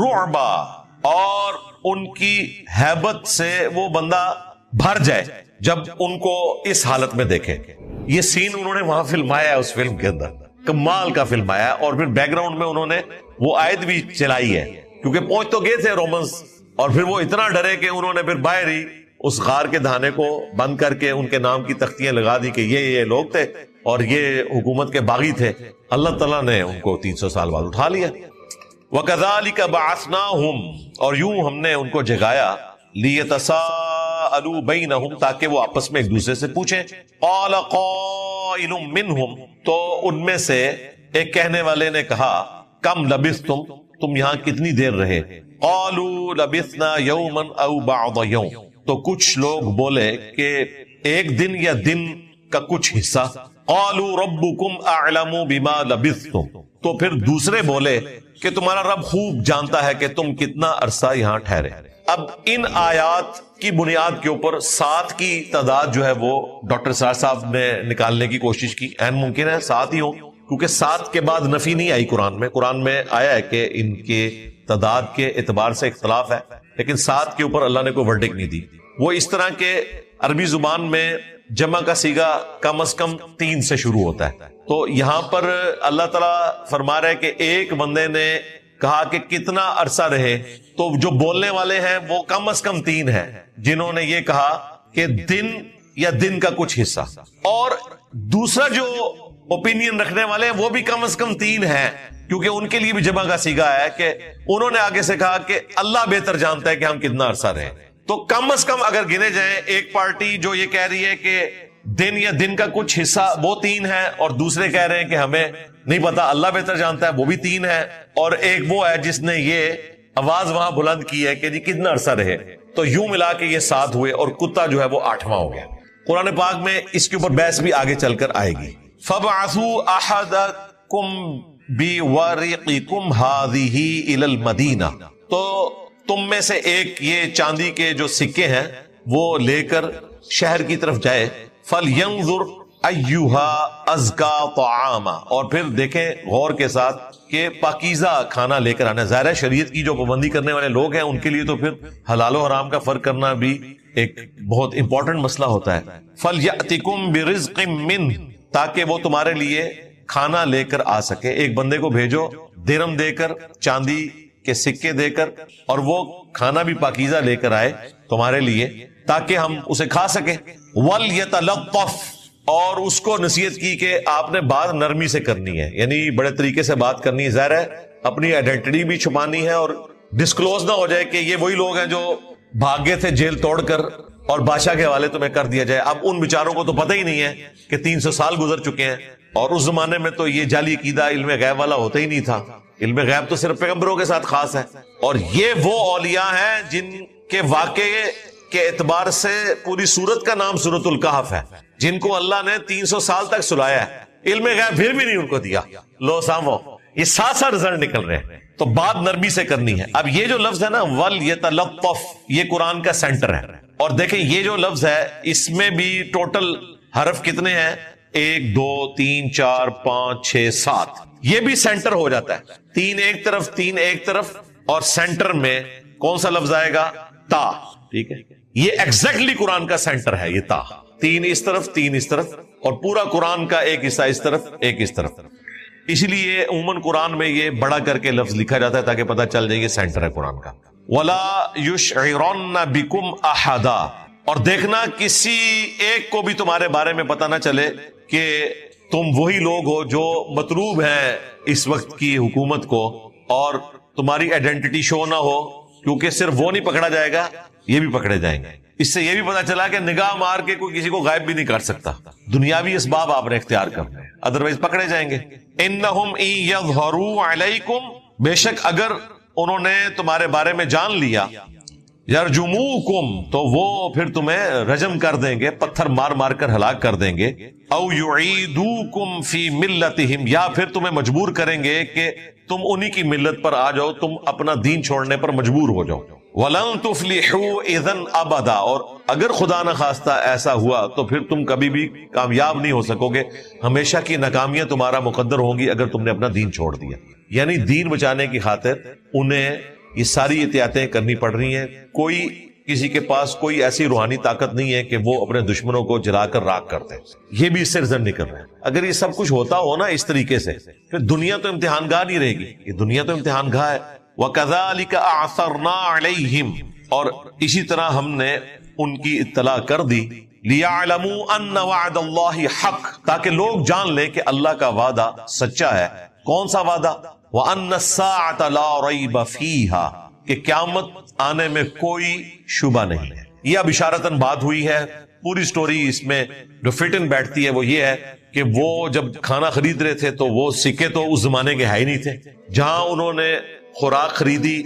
رُعْبًا، اور ان کی ہیبت سے وہ بندہ بھر جائے جب ان کو اس حالت میں دیکھے. یہ سین انہوں نے وہاں فلمایا ہے، اس فلم کے اندر کمال کا فلمایا ہے. اور پھر بیک گراؤنڈ میں انہوں نے وہ آیت بھی چلائی ہے، کیونکہ پہنچ تو گئے تھے رومنز، اور پھر وہ اتنا ڈرے کہ انہوں نے پھر باہر ہی اس غار کے دہانے کو بند کر کے ان کے نام کی تختیاں لگا دی کہ یہ لوگ تھے اور یہ حکومت کے باغی تھے. اللہ تعالیٰ نے ان کو 300 سال بعد اٹھا لیا. وَكَذَلِكَ بَعَثْنَاهُمْ، اور یوں ہم نے ان کو جگایا، لِيَتَسَاءَلُوا بَيْنَهُمْ، تاکہ وہ آپس میں ایک دوسرے سے پوچھیں. قَالَ قَائِلٌ مِّنْهُمْ، تو ان میں سے ایک کہنے والے نے کہا، کم لبثتم، تم یہاں کتنی دیر رہے؟ قَالُوا لَبِثْنَا يَوْمًا أَوْ بَعْضَ يَوْمٍ، تو کچھ لوگ بولے کہ ایک دن یا دن کا کچھ حصہ. قَالُوا رَبُّكُمْ أَعْلَمُ بِمَا لَبِثْتُمْ، تو پھر دوسرے بولے کہ تمہارا رب خوب جانتا ہے کہ تم کتنا عرصہ یہاں ٹھہرے. اب ان آیات کی بنیاد کے اوپر 7 کی تعداد جو ہے وہ ڈاکٹر سراج صاحب نے نکالنے کی کوشش کی. این ممکن ہے 7 ہی ہو، کیونکہ 7 کے بعد نفی نہیں آئی قرآن میں. قرآن میں آیا ہے کہ ان کے تعداد کے اعتبار سے اختلاف ہے، لیکن 7 کے اوپر اللہ نے کوئی ورڈک نہیں دی. وہ اس طرح کے عربی زبان میں جمع کا صیغہ کم از کم 3 سے شروع ہوتا ہے. تو یہاں پر اللہ تعالیٰ فرما رہے کہ ایک بندے نے کہا کہ کتنا عرصہ رہے، تو جو بولنے والے ہیں وہ کم از کم 3 ہیں جنہوں نے یہ کہا کہ دن یا دن کا کچھ حصہ، اور دوسرا جو اوپینین رکھنے والے ہیں وہ بھی کم از کم 3 ہیں، کیونکہ ان کے لیے بھی جمع کا صیغہ ہے کہ انہوں نے آگے سے کہا کہ اللہ بہتر جانتا ہے کہ ہم کتنا عرصہ رہے. تو کم از کم اگر گنے جائیں، ایک پارٹی جو یہ کہہ رہی ہے کہ دن یا دن کا کچھ حصہ، وہ 3 ہے، اور دوسرے کہہ رہے ہیں کہ ہمیں نہیں پتا، اللہ بہتر جانتا ہے، وہ بھی 3 ہے. اور ایک وہ ہے جس نے یہ آواز وہاں بلند کی ہے کہ جی کتنا عرصہ رہے. تو یوں ملا کے یہ 7 ہوئے، اور کتا جو ہے وہ 8واں ہو گیا. قرآن پاک میں اس کے اوپر بحث بھی آگے چل کر آئے گی. فَبْعَثُوا أَحَدَكُمْ بِوَرِقِكُمْ هَذِهِ إِلَى الْمَدِينَةِ، تو تم میں سے ایک یہ چاندی کے جو سکے ہیں وہ لے کر شہر کی طرف جائے. فَلْيَنْظُرْ أَيُّهَا أَزْكَى طَعَامًا، اور پھر دیکھیں غور کے ساتھ کہ پاکیزہ کھانا لے کر آنا. ظاہر ہے شریعت کی جو پابندی کرنے والے لوگ ہیں ان کے لیے تو پھر حلال و حرام کا فرق کرنا بھی ایک بہت امپورٹنٹ مسئلہ ہوتا ہے. فَلْيَأْتِكُمْ بِرِزْقٍ مِّنْهُ، تاکہ وہ تمہارے لیے کھانا لے کر آ سکے. ایک بندے کو بھیجو درم دے کر، چاندی کے سکے دے کر، اور وہ کھانا بھی پاکیزہ لے کر آئے تمہارے لیے تاکہ ہم اسے کھا سکیں. وَلْيَتَلَطَّفْ، اور اس کو نصیحت کی کہ آپ نے بات نرمی سے کرنی ہے، یعنی بڑے طریقے سے بات کرنی ہے. ظاہر ہے اپنی آئیڈینٹی بھی چھپانی ہے اور ڈسکلوز نہ ہو جائے کہ یہ وہی لوگ ہیں جو بھاگے تھے جیل توڑ کر اور بادشاہ کے حوالے تمہیں کر دیا جائے. اب ان بیچاروں کو تو پتہ ہی نہیں ہے کہ 300 سال گزر چکے ہیں، اور اس زمانے میں تو یہ جعلی عقیدہ علم غیب والا ہوتا ہی نہیں تھا. علم غیب تو صرف پیغمبروں کے ساتھ خاص ہے. اور یہ وہ اولیاء ہیں جن کے واقعے کے اعتبار سے پوری سورت کا نام سورۃ الکہف ہے، جن کو اللہ نے 300 سال تک سلایا ہے. علم غیب پھر بھی نہیں ان کو دیا. لو سامو، یہ ساتھ رزلٹ نکل رہے ہیں. تو بات نرمی سے کرنی ہے. اب یہ جو لفظ ہے نا وَلْيَتَلَطَّفْ، یہ قرآن کا سینٹر ہے. اور دیکھیں یہ جو لفظ ہے اس میں بھی ٹوٹل حرف کتنے ہیں؟ 1 2 3 4 5 6 7. یہ بھی سینٹر ہو جاتا ہے. 3 ایک طرف، 3 ایک طرف، اور سینٹر میں کون سا لفظ آئے گا؟ تا. ٹھیک ہے، یہ ایگزیکٹلی قرآن کا سینٹر ہے. یہ تا 3 اس طرف 3 اس طرف، اور پورا قرآن کا ایک حصہ اس طرف ایک اس طرف. اس لیے عموماً قرآن میں یہ بڑا کر کے لفظ لکھا جاتا ہے تاکہ پتہ چل جائے یہ سینٹر ہے قرآن کا. وَلَا يُشْعِرَنَّ بِكُمْ أَحَدًا، اور دیکھنا کسی ایک کو بھی تمہارے بارے میں پتہ نہ چلے کہ تم وہی لوگ ہو جو مطلوب ہیں اس وقت کی حکومت کو، اور تمہاری آئیڈینٹی شو نہ ہو، کیونکہ صرف وہ نہیں پکڑا جائے گا، یہ بھی پکڑے جائیں گے. اس سے یہ بھی پتا چلا کہ نگاہ مار کے کوئی کسی کو غائب بھی نہیں کر سکتا. دنیاوی اسباب آپ نے اختیار کرنے، ادروائز پکڑے جائیں گے. انہم ان یظہروا علیکم، بے شک اگر انہوں نے تمہارے بارے میں جان لیا، یرجموکم، تو وہ پھر تمہیں رجم کر دیں گے، پتھر مار مار کر ہلاک کر دیں گے. او یعیدوکم فی ملتہم، یا پھر تمہیں مجبور کریں گے کہ تم انہی کی ملت پر آ جاؤ، تم اپنا دین چھوڑنے پر مجبور ہو جاؤ. وَلَن تُفْلِحُوا اِذًا أَبَدًا، اور اگر خدا نہ خواستہ ایسا ہوا تو پھر تم کبھی بھی کامیاب نہیں ہو سکو گے، ہمیشہ کی ناکامیاں تمہارا مقدر ہوں گی اگر تم نے اپنا دین چھوڑ دیا. یعنی دین بچانے کی خاطر انہیں یہ ساری احتیاطیں کرنی پڑ رہی ہیں. کوئی کسی کے پاس کوئی ایسی روحانی طاقت نہیں ہے کہ وہ اپنے دشمنوں کو جلا کر راکھ کر دے. یہ بھی اس سے رزن نکل رہا ہے. اگر یہ سب کچھ ہوتا ہو نا اس طریقے سے، پھر دنیا تو امتحان گاہ نہیں رہے گی. یہ دنیا تو امتحان گاہ ہے. وَكَذَلِكَ أَعْثَرْنَا عَلَيْهِمْ، اور اسی طرح ہم نے ان کی اطلاع کر دی، لِيَعْلَمُوا أَنَّ وَعْدَ اللَّهِ حَقٌّ، تاکہ لوگ جان لیں کہ اللہ کا وعدہ سچا ہے. کون سا وعدہ؟ وَأَنَّ السَّاعَةَ لَا رَيْبَ فِيهَا، کہ قیامت آنے میں کوئی شبہ نہیں ہے. یہ اب اشارتاً بات ہوئی ہے. پوری سٹوری اس میں جو فٹ ان بیٹھتی ہے وہ یہ ہے کہ وہ جب کھانا خرید رہے تھے تو وہ سکے تو اس زمانے کے ہے ہی نہیں تھے. جہاں انہوں نے خوراک خریدی،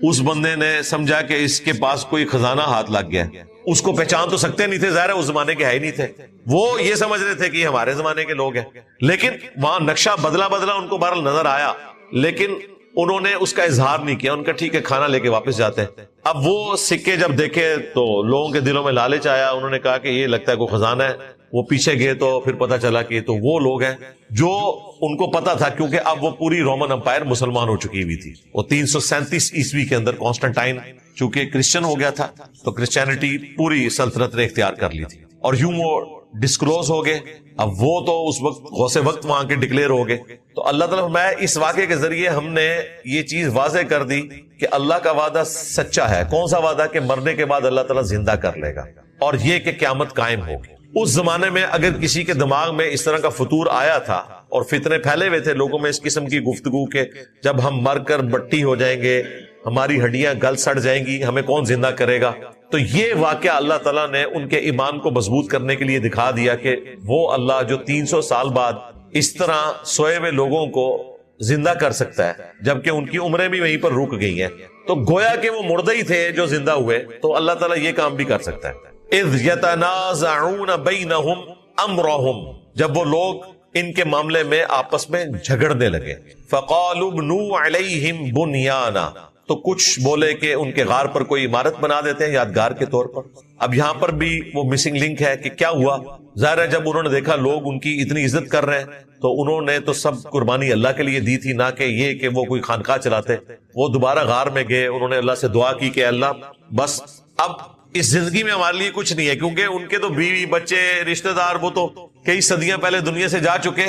اس بندے نے سمجھا کہ اس کے پاس کوئی خزانہ ہاتھ لگ گیا. اس کو پہچان تو سکتے نہیں تھے، ظاہر ہے اس زمانے کے ہے ہی نہیں تھے. وہ یہ سمجھ رہے تھے کہ یہ ہمارے زمانے کے لوگ ہیں، لیکن وہاں نقشہ بدلا ان کو بہرحال نظر آیا، لیکن انہوں نے اس کا اظہار نہیں کیا. ان کا ٹھیک ہے کھانا لے کے واپس جاتے ہیں. اب وہ سکے جب دیکھے تو لوگوں کے دلوں میں لالچ آیا. انہوں نے کہا کہ یہ لگتا ہے کوئی خزانہ ہے. وہ پیچھے گئے تو پھر پتا چلا کہ تو وہ لوگ ہیں جو ان کو پتا تھا، کیونکہ اب وہ پوری رومن امپائر مسلمان ہو چکی ہوئی تھی. وہ 337 عیسوی کے اندر کانسٹنٹائن چونکہ کرسچن ہو گیا تھا تو کرسچینٹی پوری سلطنت نے اختیار کر لی تھی، اور یوں وہ ڈسکلوز ہو گئے. اب وہ تو اس وقت غوث وقت وہاں کے ڈکلیئر ہو گئے. تو اللہ تعالیٰ فرمایا اس واقعے کے ذریعے ہم نے یہ چیز واضح کر دی کہ اللہ کا وعدہ سچا ہے. کون سا وعدہ؟ کہ مرنے کے بعد اللہ تعالیٰ زندہ کر لے گا، اور یہ کہ قیامت قائم ہوگی. اس زمانے میں اگر کسی کے دماغ میں اس طرح کا فطور آیا تھا اور فتنے پھیلے ہوئے تھے لوگوں میں اس قسم کی گفتگو کے جب ہم مر کر مٹی ہو جائیں گے، ہماری ہڈیاں گل سڑ جائیں گی، ہمیں کون زندہ کرے گا، تو یہ واقعہ اللہ تعالیٰ نے ان کے ایمان کو مضبوط کرنے کے لیے دکھا دیا کہ وہ اللہ جو 300 سال بعد اس طرح سوئے ہوئے لوگوں کو زندہ کر سکتا ہے، جبکہ ان کی عمریں بھی وہیں پر رک گئی ہیں. تو گویا کہ وہ مردے ہی تھے جو زندہ ہوئے، تو اللہ تعالیٰ یہ کام بھی کر سکتا ہے. اذ یتنازعون بینہم امرہم، جب وہ لوگ ان کے معاملے میں آپس میں جھگڑنے لگے. فقالوا ابنوا علیہم بنیانا، تو کچھ بولے کہ ان کے غار پر کوئی عمارت بنا دیتے ہیں یادگار کے طور پر. اب یہاں پر بھی وہ مسنگ لنک ہے کہ کیا ہوا. ظاہر ہے جب انہوں نے دیکھا لوگ ان کی اتنی عزت کر رہے ہیں تو انہوں نے تو سب قربانی اللہ کے لیے دی تھی، نہ کہ یہ کہ وہ کوئی خانقاہ چلاتے. وہ دوبارہ غار میں گئے، انہوں نے اللہ سے دعا کی کہ اللہ بس اب اس زندگی میں ہمارے لیے کچھ نہیں ہے، کیونکہ ان کے تو بیوی بچے رشتہ دار وہ تو کئی صدیاں پہلے دنیا سے جا چکے.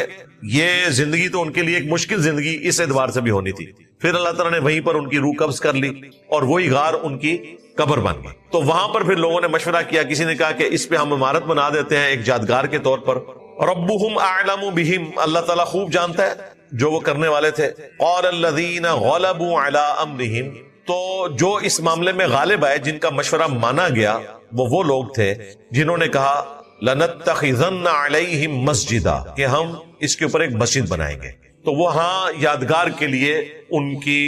یہ زندگی تو ان کے لیے ایک مشکل زندگی اس اعتبار سے بھی ہونی تھی. پھر اللہ تعالیٰ نے وہیں پر ان کی روح قبض کر لی اور وہی غار ان کی قبر بن گئی. تو وہاں پر پھر لوگوں نے مشورہ کیا، کسی نے کہا کہ اس پہ ہم عمارت بنا دیتے ہیں ایک یادگار کے طور پر. ربہم اعلم بہم، اللہ تعالیٰ خوب جانتا ہے جو وہ کرنے والے تھے. قال الذین غلبوا علی امرہم، تو جو اس معاملے میں غالب آئے، جن کا مشورہ مانا گیا، وہ لوگ تھے جنہوں نے کہا لنتخذن علیہم مسجدا، کہ ہم اس کے اوپر ایک مسجد بنائیں گے. تو وہاں یادگار کے لیے ان کی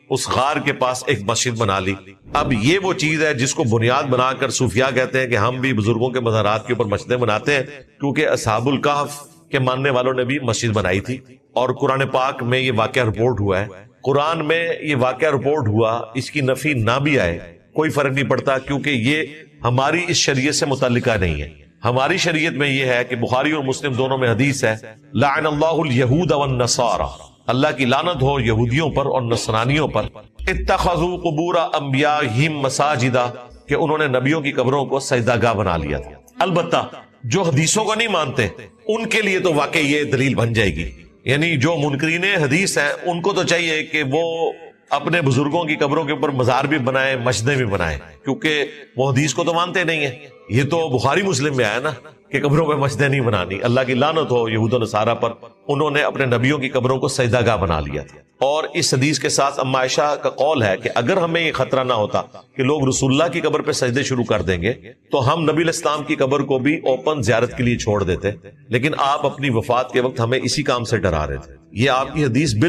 اس غار کے پاس ایک مسجد بنا لی. اب یہ وہ چیز ہے جس کو بنیاد بنا کر صوفیاء کہتے ہیں کہ ہم بھی بزرگوں کے مزارات کے اوپر مسجدیں بناتے ہیں، کیونکہ اصحاب الکہف کے ماننے والوں نے بھی مسجد بنائی تھی. اور قرآن پاک میں یہ واقعہ رپورٹ ہوا ہے. قرآن میں یہ واقعہ رپورٹ ہوا، اس کی نفی نہ بھی آئے کوئی فرق نہیں پڑتا، کیونکہ یہ ہماری اس شریعت سے متعلقہ نہیں ہے. ہماری شریعت میں یہ ہے کہ بخاری اور مسلم دونوں میں حدیث ہے، لعن اللہ الیہود والنصارى، اللہ کی لعنت ہو یہودیوں پر اور نصرانیوں پر، اتخذوا قبور انبیائہم مساجدا، کہ انہوں نے نبیوں کی قبروں کو سجدہ گاہ بنا لیا تھا. البتہ جو حدیثوں کو نہیں مانتے ان کے لیے تو واقعی یہ دلیل بن جائے گی یعنی جو منکرین حدیث ہیں ان کو تو چاہیے کہ وہ اپنے بزرگوں کی قبروں کے اوپر مزار بھی بنائیں، مسجدیں بھی بنائیں، کیونکہ وہ حدیث کو تو مانتے نہیں ہیں. یہ تو بخاری مسلم میں آیا نا کہ قبروں پہ مسجدیں نہیں بنانی. اللہ کی لعنت ہو یہود و نصارہ پر، انہوں نے اپنے نبیوں کی قبروں کو سجدہ گاہ بنا لیا تھا. اور اس حدیث کے ساتھ ام عائشہ کا قول ہے کہ اگر ہمیں یہ خطرہ نہ ہوتا کہ لوگ رسول اللہ کی قبر پہ سجدے شروع کر دیں گے تو ہم نبی الاسلام کی قبر کو بھی اوپن زیارت کے لیے چھوڑ دیتے، لیکن آپ اپنی وفات کے وقت ہمیں اسی کام سے ڈرا رہے تھے. یہ آپ کی حدیث بالکل